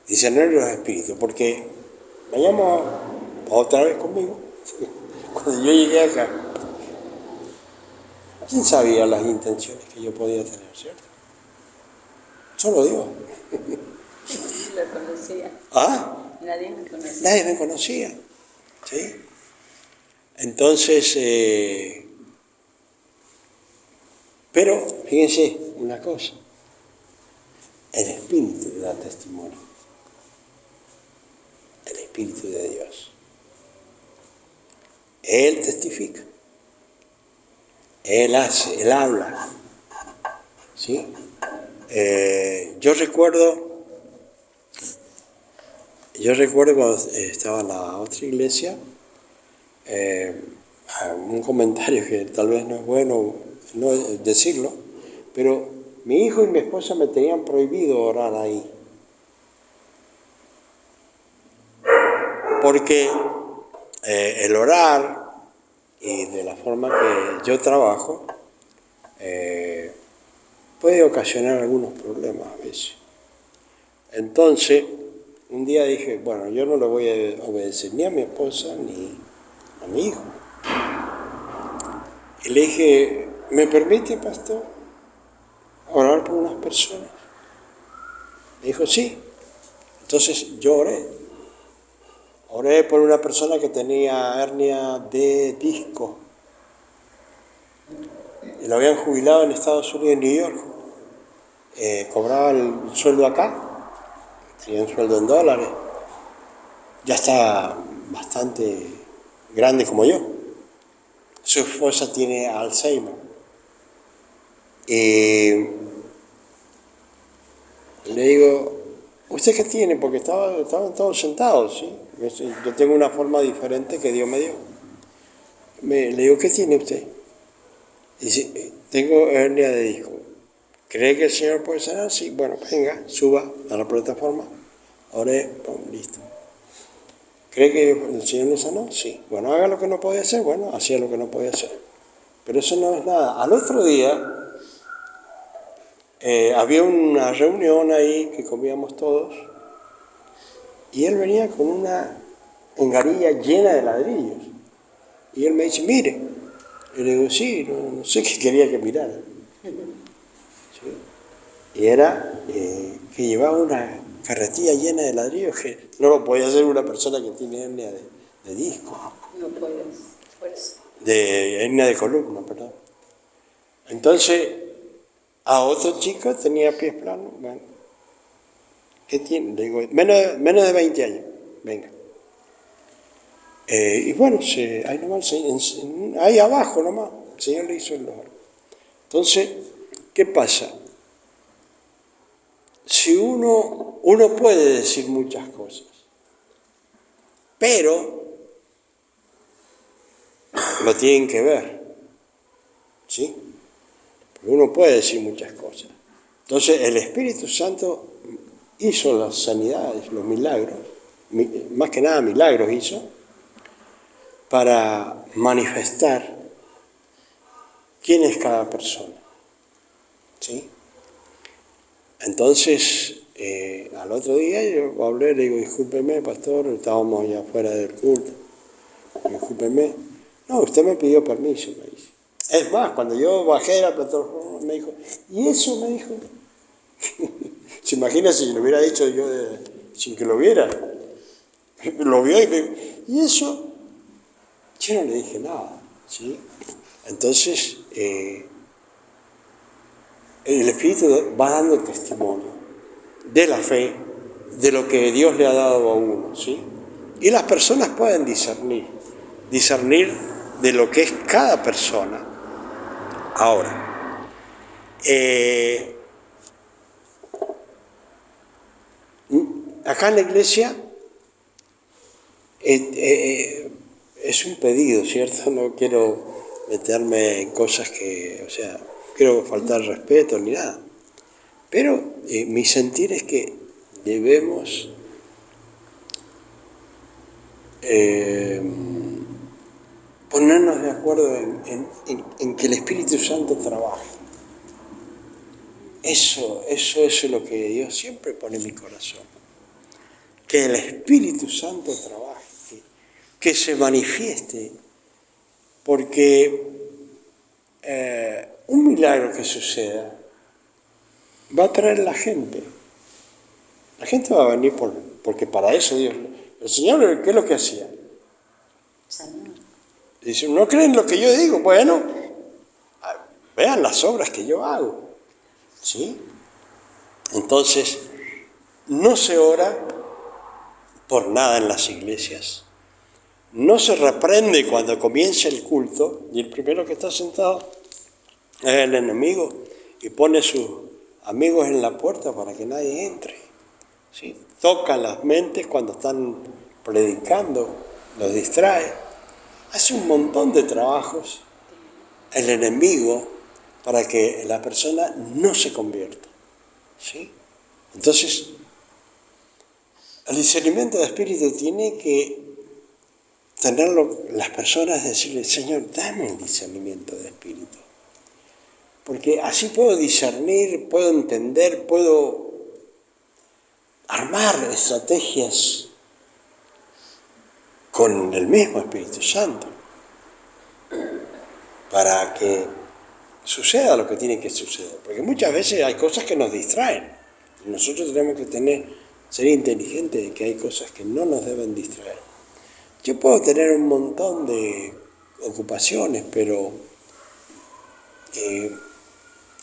discernir los espíritus, porque vayamos otra vez conmigo. Cuando yo llegué acá, ¿quién sabía las intenciones que yo podía tener, cierto? Solo Dios. Lo conocía. ¿Ah? Nadie me conocía. Nadie me conocía. ¿Sí? Entonces, pero fíjense una cosa, el Espíritu da testimonio, el Espíritu de Dios. Él testifica, Él hace, Él habla. ¿Sí? Yo recuerdo cuando estaba en la otra iglesia, un comentario que tal vez no es bueno no decirlo, pero mi hijo y mi esposa me tenían prohibido orar ahí. Porque el orar, y de la forma que yo trabajo, puede ocasionar algunos problemas a veces. Entonces, un día dije, bueno, yo no le voy a obedecer ni a mi esposa ni a mi hijo. Y le dije, ¿me permite, pastor, orar por unas personas? Me dijo, sí. Entonces yo oré por una persona que tenía hernia de disco. y lo habían jubilado en Estados Unidos, en New York. Cobraba el sueldo acá, tenía un sueldo en dólares, ya está bastante grande como yo. Su esposa tiene Alzheimer. Y le digo, ¿usted qué tiene? Porque estaban todos sentados, ¿sí? Yo tengo una forma diferente que Dios me dio. Le digo, ¿qué tiene usted? Dice, tengo hernia de disco. ¿Cree que el Señor puede sanar? Sí. Bueno, venga, suba a la plataforma. Oré, listo. ¿Cree que el Señor le sanó? Sí. Bueno, haga lo que no podía hacer. Bueno, hacía lo que no podía hacer. Pero eso no es nada. Al otro día había una reunión ahí que comíamos todos y él venía con una engarilla llena de ladrillos. Y él me dice, mire. Y le digo, sí, no sé qué quería que mirara. ¿Sí? Y era que llevaba una carretilla llena de ladrillos que no lo podía hacer una persona que tiene hernia de disco. No puedes, fuerza. De hernia de columna, perdón. Entonces, a otro chico tenía pies planos. Bueno, ¿qué tiene? Le digo, menos de 20 años. Venga. Y bueno, ahí nomás, ahí abajo nomás, el Señor le hizo el logro. Entonces, ¿qué pasa? Si uno puede decir muchas cosas, pero lo tienen que ver, ¿sí? Porque uno puede decir muchas cosas. Entonces, el Espíritu Santo hizo las sanidades, los milagros, más que nada milagros hizo, para manifestar quién es cada persona, ¿sí? Entonces, al otro día yo hablé, le digo, discúlpeme, pastor, estábamos allá afuera del culto, discúlpeme. No, usted me pidió permiso, me dice. Es más, cuando yo bajé de la plataforma, me dijo, ¿y eso? Me dijo. ¿Se imagina si lo hubiera dicho yo sin que lo viera? Lo vio y me dijo, ¿y eso? Yo no le dije nada, ¿sí? Entonces, el Espíritu va dando testimonio de la fe, de lo que Dios le ha dado a uno, ¿sí? Y las personas pueden discernir de lo que es cada persona. Ahora, acá en la iglesia es un pedido, ¿cierto? No quiero meterme en cosas que, quiero faltar respeto ni nada. Pero mi sentir es que debemos ponernos de acuerdo en que el Espíritu Santo trabaje. Eso es lo que Dios siempre pone en mi corazón. Que el Espíritu Santo trabaje, que se manifieste, porque un milagro que suceda va a traer la gente. La gente va a venir porque para eso Dios. El Señor, ¿qué es lo que hacía? Dice, ¿no creen lo que yo digo? Bueno, vean las obras que yo hago. ¿Sí? Entonces, no se ora por nada en las iglesias. No se reprende cuando comienza el culto y el primero que está sentado es el enemigo y pone sus amigos en la puerta para que nadie entre. ¿Sí? Toca las mentes cuando están predicando, los distrae. Hace un montón de trabajos el enemigo para que la persona no se convierta. ¿Sí? Entonces, el discernimiento de espíritu tiene que tenerlo las personas, decirle, Señor, dame el discernimiento de espíritu. Porque así puedo discernir, puedo entender, puedo armar estrategias con el mismo Espíritu Santo para que suceda lo que tiene que suceder. Porque muchas veces hay cosas que nos distraen. Y nosotros tenemos que ser inteligentes de que hay cosas que no nos deben distraer. Yo puedo tener un montón de ocupaciones, pero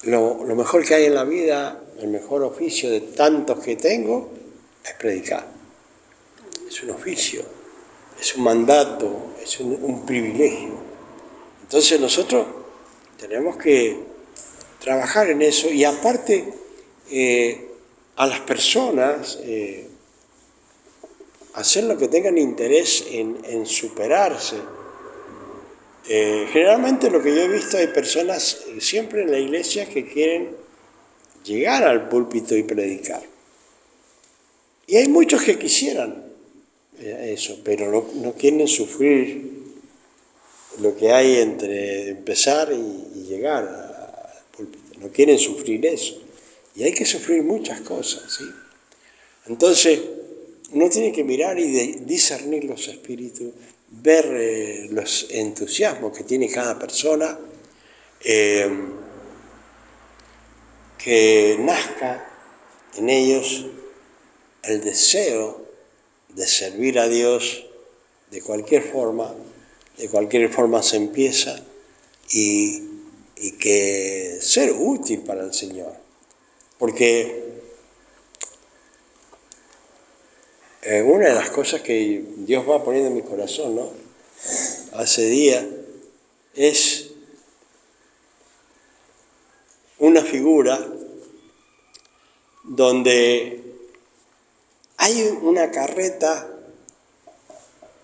lo mejor que hay en la vida, el mejor oficio de tantos que tengo, es predicar. Es un oficio, es un mandato, es un privilegio. Entonces nosotros tenemos que trabajar en eso y aparte a las personas hacer lo que tengan interés en superarse. Generalmente lo que yo he visto, hay personas siempre en la iglesia que quieren llegar al púlpito y predicar. Y hay muchos que quisieran eso, pero no quieren sufrir lo que hay entre empezar y llegar al púlpito. No quieren sufrir eso. Y hay que sufrir muchas cosas, ¿sí? Entonces, uno tiene que mirar y discernir los espíritus, ver los entusiasmos que tiene cada persona, que nazca en ellos el deseo de servir a Dios de cualquier forma se empieza, y que ser útil para el Señor. Porque una de las cosas que Dios va poniendo en mi corazón, ¿no?, hace días, es una figura donde hay una carreta,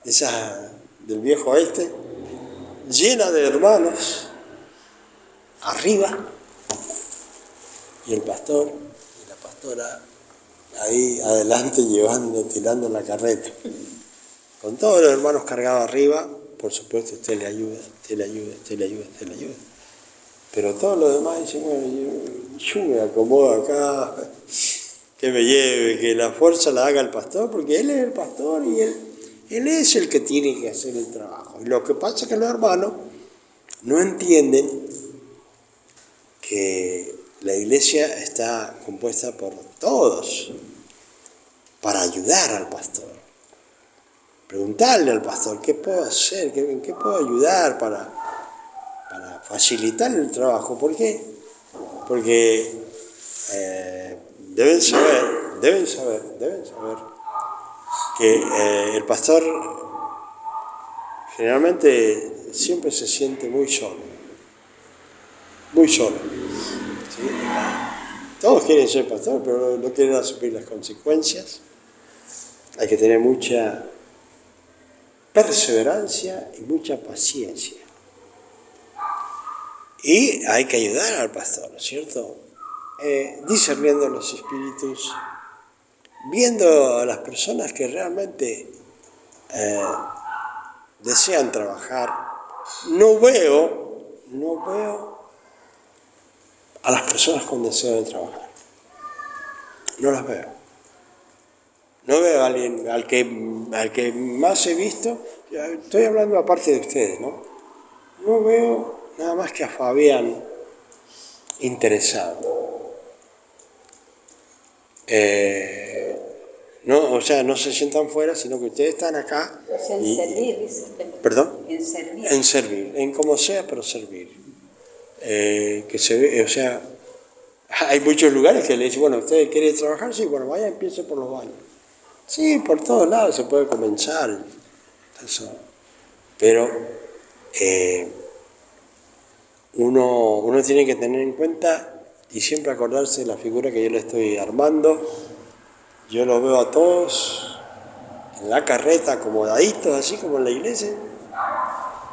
esa del viejo oeste, llena de hermanos, arriba, y el pastor y la pastora ahí adelante tirando la carreta. Con todos los hermanos cargados arriba, por supuesto usted le ayuda. Pero todos los demás dicen, bueno, yo me acomodo acá, que me lleve, que la fuerza la haga el pastor, porque él es el pastor y él es el que tiene que hacer el trabajo. Y lo que pasa es que los hermanos no entienden que la iglesia está compuesta por todos para ayudar al pastor. Preguntarle al pastor, ¿qué puedo hacer? ¿En qué puedo ayudar para facilitar el trabajo? ¿Por qué? Porque deben saber que el pastor generalmente siempre se siente muy solo, ¿sí? Todos quieren ser pastor, pero no quieren asumir las consecuencias. Hay que tener mucha perseverancia y mucha paciencia. Y hay que ayudar al pastor, ¿no es cierto? Discerniendo los espíritus, viendo a las personas que realmente desean trabajar. No veo a las personas con deseo de trabajar. No las veo. No veo a alguien, al que más he visto, estoy hablando aparte de ustedes, ¿no? No veo nada más que a Fabián interesado. No se sientan fuera, sino que ustedes están acá. Es en servir, dice usted. ¿Perdón? En servir. En servir, en como sea, pero servir. Que se ve, hay muchos lugares que le dicen, bueno, ¿usted quiere trabajar? Sí, bueno, vaya, empiece por los baños. Sí, por todos lados se puede comenzar. Eso. Pero uno tiene que tener en cuenta y siempre acordarse de la figura que yo le estoy armando. Yo lo veo a todos en la carreta, acomodaditos, así como en la iglesia,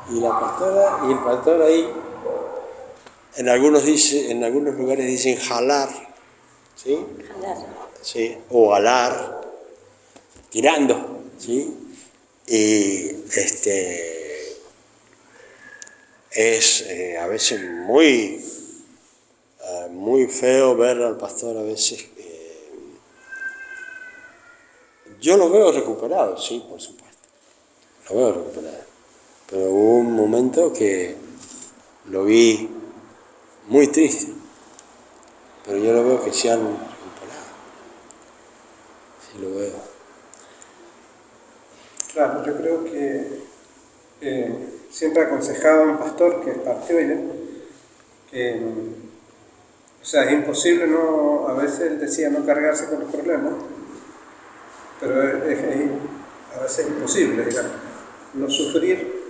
y la pastora y el pastor ahí. En algunos lugares dicen jalar, ¿sí? Jalar. Sí, o alar, tirando, ¿sí? Y es a veces muy feo ver al pastor a veces. Yo lo veo recuperado, sí, por supuesto, lo veo recuperado, pero hubo un momento que lo vi muy triste, pero yo lo veo que se han recuperado, sí lo veo. Claro, yo creo que siempre aconsejaba a un pastor que partió ya, O sea, es imposible no, a veces él decía no cargarse con los problemas, pero a veces es imposible, digamos, no sufrir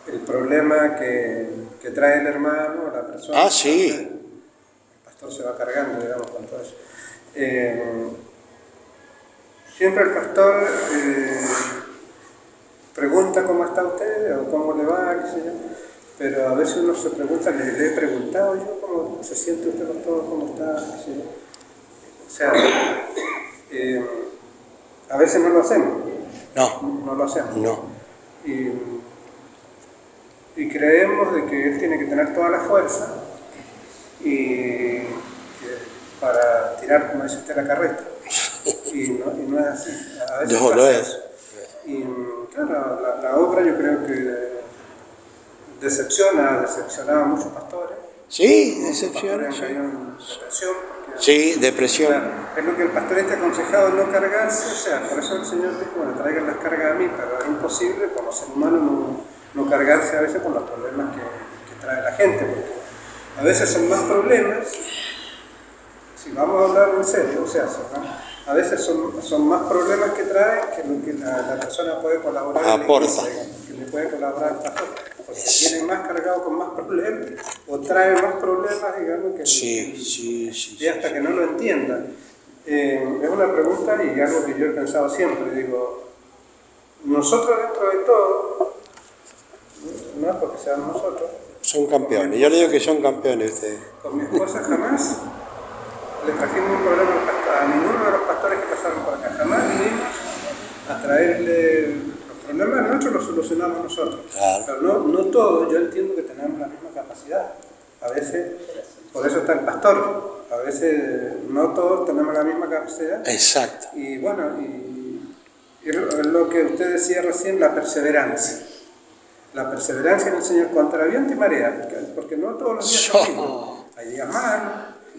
el problema que trae el hermano, la persona. Ah, sí. El pastor se va cargando, digamos, con todo eso. Siempre el pastor pregunta cómo está usted o cómo le va, qué sé yo, pero a veces uno se pregunta, le he preguntado yo cómo se siente usted, pastor, cómo está, qué sé yo. O sea, a veces no lo hacemos. No lo hacemos. No. Y creemos de que él tiene que tener toda la fuerza para tirar, como dice usted, la carreta. Y no es así. A veces No, no es. Y claro, la obra yo creo que ha decepcionado a muchos pastores. Sí, decepción. Sí. Depresión. Sí, depresión. Claro, es lo que el pastor está aconsejado, no cargarse, o sea, por eso el Señor dijo, bueno, traigan las cargas a mí, pero es imposible como ser humano no cargarse a veces con los problemas que trae la gente, porque a veces son más problemas, si vamos a hablar en serio, o sea, a veces son más problemas que trae que lo que la persona puede colaborar en la iglesia, que le puede colaborar al pastor, porque viene más cargado con más problemas, o trae más problemas, digamos, que y hasta que no lo entienda. Es una pregunta y algo que yo he pensado siempre, digo, nosotros dentro de todo, no es porque seamos nosotros, son campeones, yo le digo que son campeones ustedes. Con mi esposa jamás le trajimos un problema a ninguno de los pastores que pasaron por acá, jamás vinimos a traerle los problemas nuestros, los solucionamos nosotros. Claro. Pero no todos, yo entiendo que tenemos la misma capacidad. A veces, por eso está el pastor, a veces no todos tenemos la misma capacidad. Exacto. Y bueno, y lo que usted decía recién, la perseverancia. La perseverancia en el Señor contra viento y marea, porque no todos los días son mismos. Hay días malos,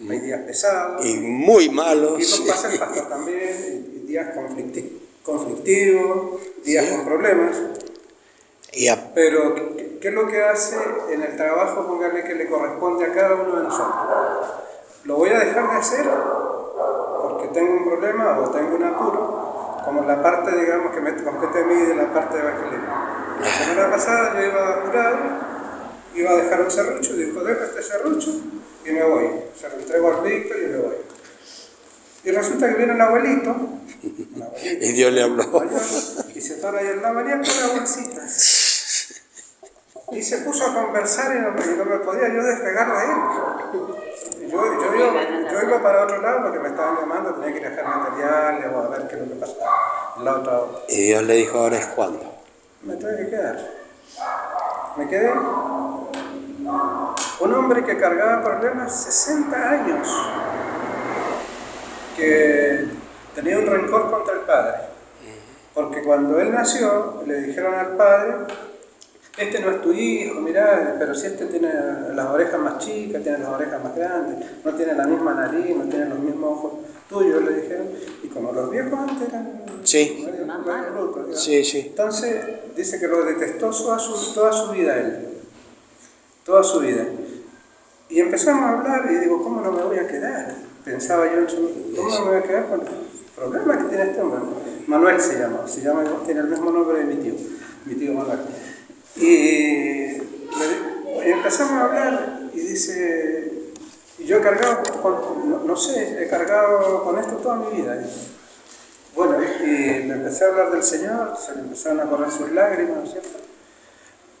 hay días pesados. Y muy malos. Y eso pasa el pastor también, y días conflictivos, días con problemas. Pero, ¿qué es lo que hace en el trabajo, póngale, que le corresponde a cada uno de nosotros? Lo voy a dejar de hacer porque tengo un problema o tengo un apuro, como la parte, digamos, que me compete a mí de la parte de evangelismo. La semana pasada yo iba a curar, iba a dejar un serrucho, dijo, deja este serrucho y me voy. Se lo entrego al Víctor y me voy. Y resulta que viene un abuelito y Dios le habló. Y se para ahí en la María con las bolsitas. Y se puso a conversar y no me podía yo despegar de él. Yo iba para otro lado porque me estaban llamando, tenía que ir a dejar materiales o a ver qué es lo que pasaba. En la otra hora. Y Dios le dijo, ahora es cuando. Me tuve que quedar. Me quedé. Un hombre que cargaba problemas 60 años, que tenía un rencor contra el padre. Porque cuando él nació, le dijeron al padre, este no es tu hijo, mirá, pero si este tiene las orejas más chicas, tiene las orejas más grandes, no tiene la misma nariz, no tiene los mismos ojos tuyos, le dijeron. Y como los viejos antes eran medio brutos, sí. Entonces dice que lo detestó toda su vida él, toda su vida. Y empezamos a hablar y digo, ¿cómo no me voy a quedar? Pensaba yo, ¿cómo no me voy a quedar con el problema que tiene este hombre? Manuel se llama, tiene el mismo nombre de mi tío Manuel. Y empezamos a hablar y dice, yo he cargado, he cargado con esto toda mi vida. Bueno, y le empecé a hablar del Señor, se le empezaron a correr sus lágrimas, ¿no es cierto?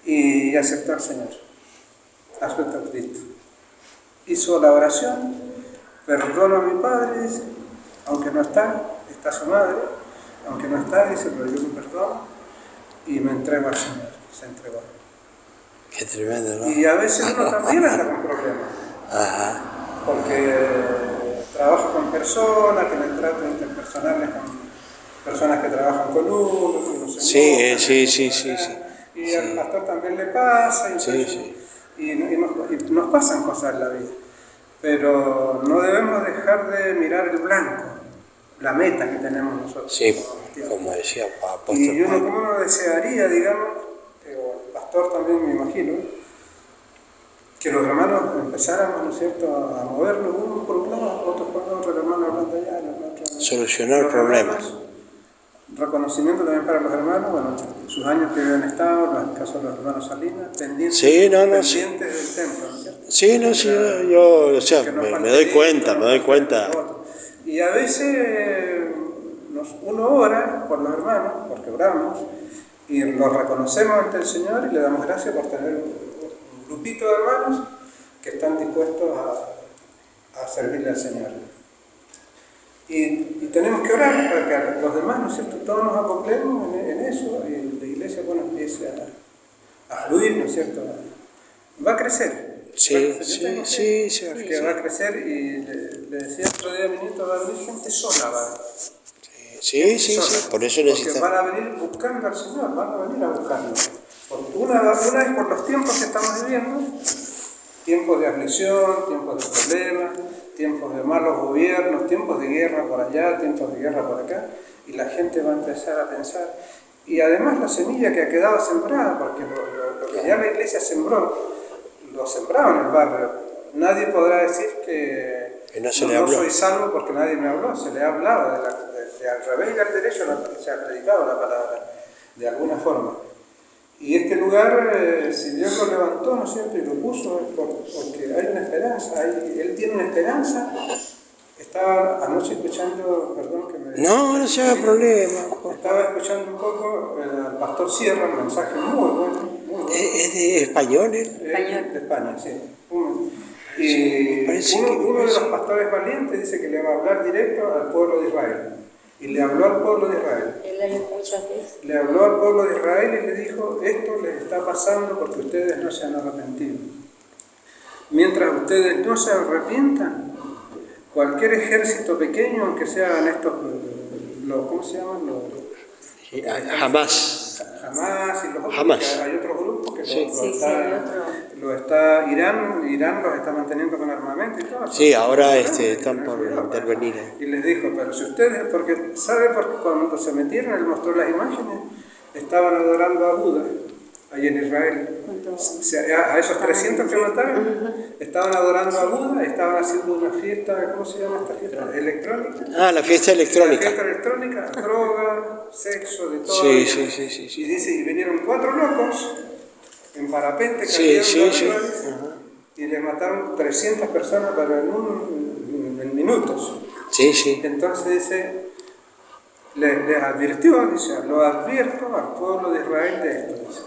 Y aceptó al Señor, aceptó a Cristo. Hizo la oración, perdono a mi padre, dice, aunque no está su madre, aunque no está, dice, pero yo me perdono y me entrego al Señor, se entregó. Qué tremendo, ¿no? Y a veces uno también anda con problemas. Ajá. Porque trabaja con personas, tiene tratos interpersonales con personas que trabajan con uno, que no se Sí. Y al pastor también le pasa, y nos pasan cosas en la vida. Pero no debemos dejar de mirar el blanco, la meta que tenemos nosotros. Sí, como decía apóstol Y Pablo. uno desearía, digamos, o el pastor también me imagino, que los hermanos empezáramos, ¿no es cierto?, a movernos uno por un lado, otros por otro, el hermano hablando allá, el otro. Solucionar problemas. Reconocimiento también para los hermanos, bueno, sus años que habían estado, en el caso de los hermanos Salinas, pendientes, Sí, pendientes del templo, ¿no es cierto? Sí, no, sí, yo o sea, me doy cuenta. Y a veces uno ora por los hermanos, porque oramos, y los reconocemos ante el Señor y le damos gracias por tener un grupito de hermanos que están dispuestos a servirle al Señor. Y tenemos que orar para que los demás, ¿no es cierto?, todos nos acoplemos en eso, y la iglesia, bueno, empiece a fluir, ¿no es cierto?, va a crecer. Sí. Que va a crecer, y le decía otro día a mi nieto, va a venir gente sola, Sí, por eso porque necesitamos. van a venir buscando al Señor, van a venir a buscarlo. Una es por los tiempos que estamos viviendo, tiempos de aflicción, tiempos de problemas, tiempos de malos gobiernos, tiempos de guerra por allá, tiempos de guerra por acá, y la gente va a empezar a pensar. Y además la semilla que ha quedado sembrada, porque lo que ya la iglesia sembró, lo sembraba en el barrio. Nadie podrá decir que no soy salvo porque nadie me habló. Se le ha hablado al revés y al derecho, se ha predicado la palabra de alguna forma. Y este lugar, si Dios lo levantó, ¿no es cierto?, y lo puso, es porque hay una esperanza, Él tiene una esperanza. Estaba anoche escuchando, perdón que me... No se haga problema. Estaba escuchando un poco al pastor Sierra, un mensaje muy bueno. ¿Es de español? De España, sí. Y uno de los pastores valientes dice que le va a hablar directo al pueblo de Israel. Y le habló al pueblo de Israel. Le habló al pueblo de Israel y le dijo: esto les está pasando porque ustedes no se han arrepentido. Mientras ustedes no se arrepientan, cualquier ejército pequeño, aunque sean estos, ¿cómo se llaman? Jamás. Y los otros, Jamás. Hay otros grupos que otro. Irán los está manteniendo con armamento y todo. Sí, ahora están por intervenir. Y les dijo: pero si ustedes, porque cuando se metieron, él mostró las imágenes, estaban adorando a Buda, ahí en Israel. A esos 300 que mataron, estaban adorando a Buda, estaban haciendo una fiesta, ¿cómo se llama esta fiesta? Electrónica. La fiesta electrónica. La fiesta electrónica, droga, sexo, de todo. Sí. Y dice, y vinieron 4 locos en parapente, Sí. y le mataron 300 personas, pero en minutos. Sí. Entonces dice, les advirtió, dice: lo advierto al pueblo de Israel de esto, dice.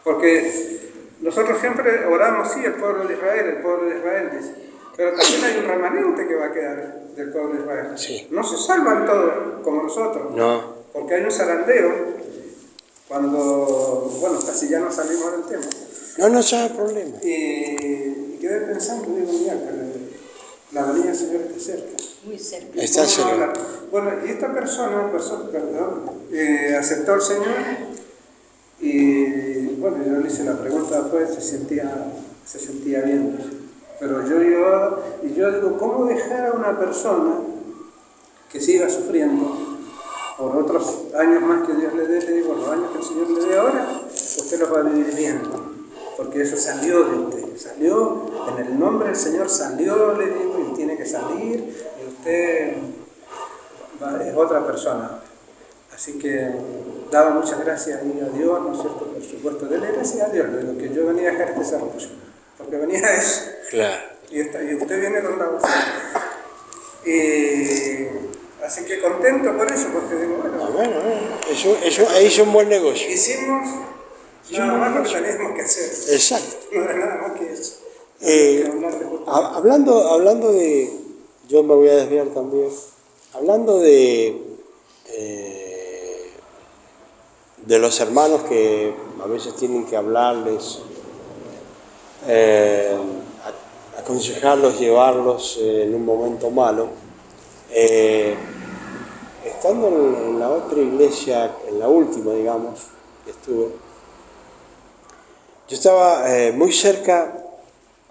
Porque nosotros siempre oramos, sí, el pueblo de Israel, dice. Pero también hay un remanente que va a quedar del pueblo de Israel. Sí. No se salvan todos como nosotros. No. Porque hay un zarandeo cuando, casi ya no salimos del tema. No se haga problema. Y quedé pensando, digo, mira, la venida del Señor está cerca. Muy cerca. Está cerca. Bueno, y esta persona aceptó al Señor, y bueno, yo le hice la pregunta después, se sentía bien. Pero yo digo, ¿cómo dejar a una persona que siga sufriendo por otros años más que Dios le dé? Le digo, los años que el Señor le dé ahora, usted los va a vivir bien, porque eso salió de usted, salió en el nombre del Señor, salió, le digo, y tiene que salir, y usted es otra persona. Así que daba muchas gracias a Dios, ¿no es cierto?, por supuesto, dele gracias a Dios, le digo, que yo venía a dejar este desarrollo, porque venía a eso. Claro. Y usted viene con la voz. Así que contento por eso, porque digo, Bueno, eso es un buen negocio. hicimos nada más lo que teníamos que hacer. Exacto. No era nada más que eso. Hablando de, yo me voy a desviar también, hablando de los hermanos que a veces tienen que hablarles, aconsejarlos, llevarlos en un momento malo. Estando en la otra iglesia, en la última, digamos, que estuve, yo estaba muy cerca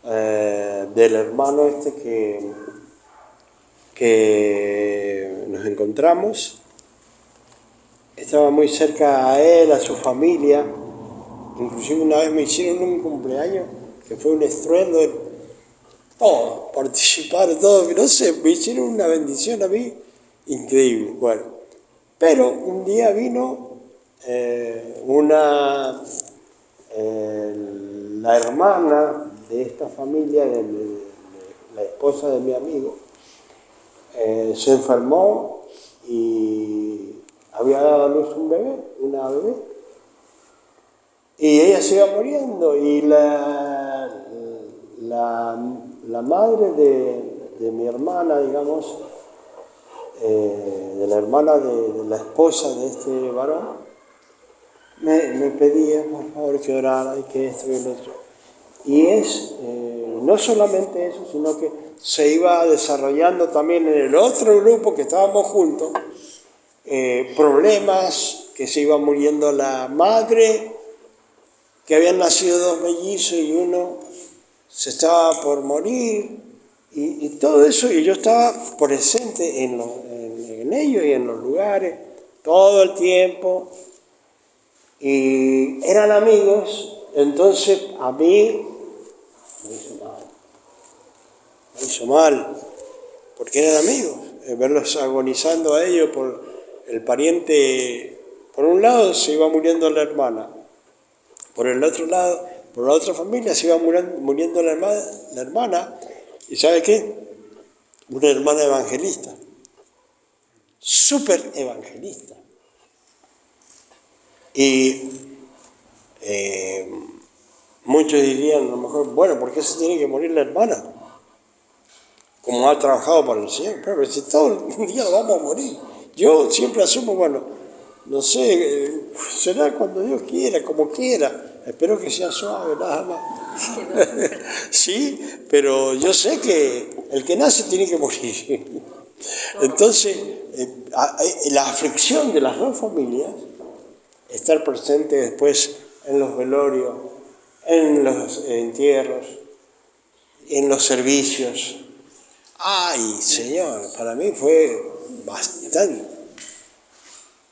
del hermano que nos encontramos. Estaba muy cerca a él, a su familia. Inclusive una vez me hicieron un cumpleaños que fue un estruendo, todos participaron, todos, no sé, me hicieron una bendición a mí increíble. Bueno, pero un día vino la hermana de esta familia, de la esposa de mi amigo, se enfermó y había dado a luz una bebé, y ella se iba muriendo, y la madre de mi hermana, digamos, de la hermana de la esposa de este varón, me pedía por favor que orara y que esto y lo otro. Y no solamente eso, sino que se iba desarrollando también en el otro grupo que estábamos juntos, problemas, que se iba muriendo la madre, que habían nacido 2 mellizos y uno se estaba por morir, y todo eso, y yo estaba presente en ello y en los lugares todo el tiempo, y eran amigos. Entonces a mí me hizo mal, porque eran amigos, verlos agonizando a ellos por el pariente. Por un lado se iba muriendo la hermana, por el otro lado, por la otra familia se iba muriendo la hermana, y ¿sabe qué? Una hermana evangelista, súper evangelista. Y muchos dirían a lo mejor, bueno, ¿por qué se tiene que morir la hermana? Como ha trabajado para el Señor, pero si todo un día vamos a morir. Yo siempre asumo, bueno, no sé, será cuando Dios quiera, como quiera. Espero que sea suave, nada más. Sí, pero yo sé que el que nace tiene que morir. Entonces, la aflicción de las dos familias, estar presente después en los velorios, en los entierros, en los servicios. Ay, Señor, para mí fue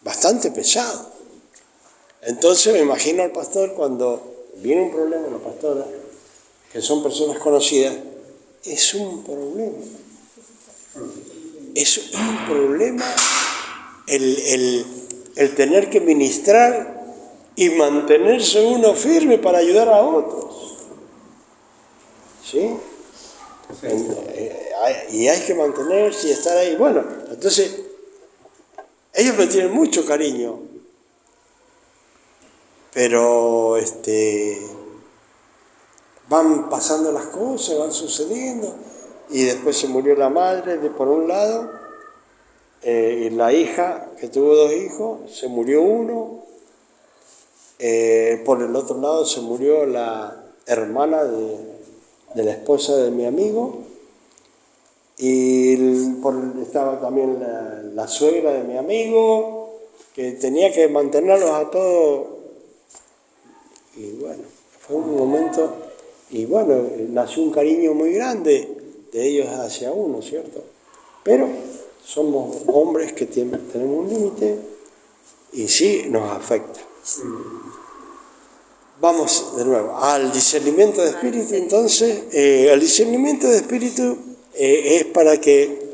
bastante pesado. Entonces me imagino al pastor cuando viene un problema, la pastora, que son personas conocidas, es un problema. Es un problema el tener que ministrar y mantenerse uno firme para ayudar a otros. ¿Sí? Y hay que mantenerse y estar ahí. Bueno, entonces, ellos me tienen mucho cariño, pero van pasando las cosas, van sucediendo, y después se murió la madre por un lado, y la hija, que tuvo 2 hijos, se murió uno, por el otro lado se murió la hermana de la esposa de mi amigo, y estaba también la suegra de mi amigo, que tenía que mantenerlos a todos. Y bueno, fue un momento, y bueno, nació un cariño muy grande de ellos hacia uno, ¿cierto? Pero somos hombres que tenemos un límite, y sí nos afecta. Vamos de nuevo al discernimiento de espíritu. Entonces, el discernimiento de espíritu es para que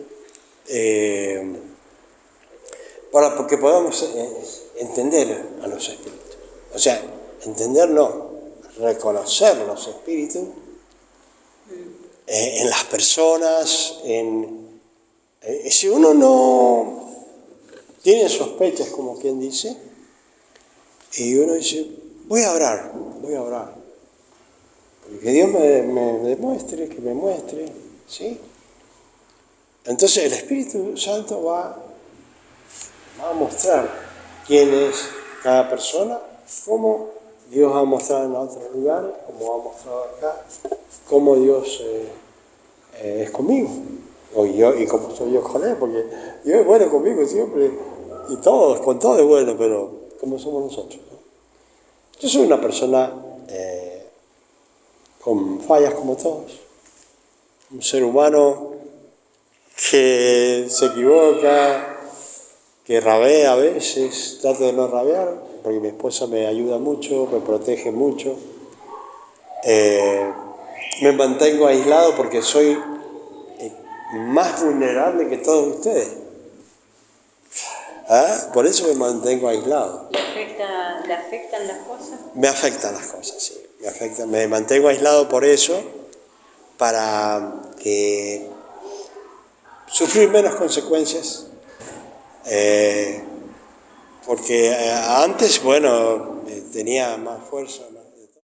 porque podamos entender a los espíritus. O sea, entender no, reconocer los espíritus en las personas. Si uno no tiene sospechas, como quien dice, y uno dice, voy a orar, que Dios me demuestre, que me muestre, ¿sí? Entonces el Espíritu Santo va a mostrar quién es cada persona, cómo Dios ha mostrado en otros lugares, como ha mostrado acá, cómo Dios es conmigo, y cómo soy yo con Él, porque Dios es bueno conmigo siempre, y con todo es bueno, pero como somos nosotros, ¿no? Yo soy una persona con fallas como todos, un ser humano que se equivoca, que rabea a veces, trato de no rabear, porque mi esposa me ayuda mucho, me protege mucho, me mantengo aislado porque soy más vulnerable que todos ustedes. Por eso me mantengo aislado. ¿Le afectan las cosas? Me afectan las cosas, sí. Me mantengo aislado por eso, para que sufrir menos consecuencias. Porque antes, bueno, tenía más fuerza,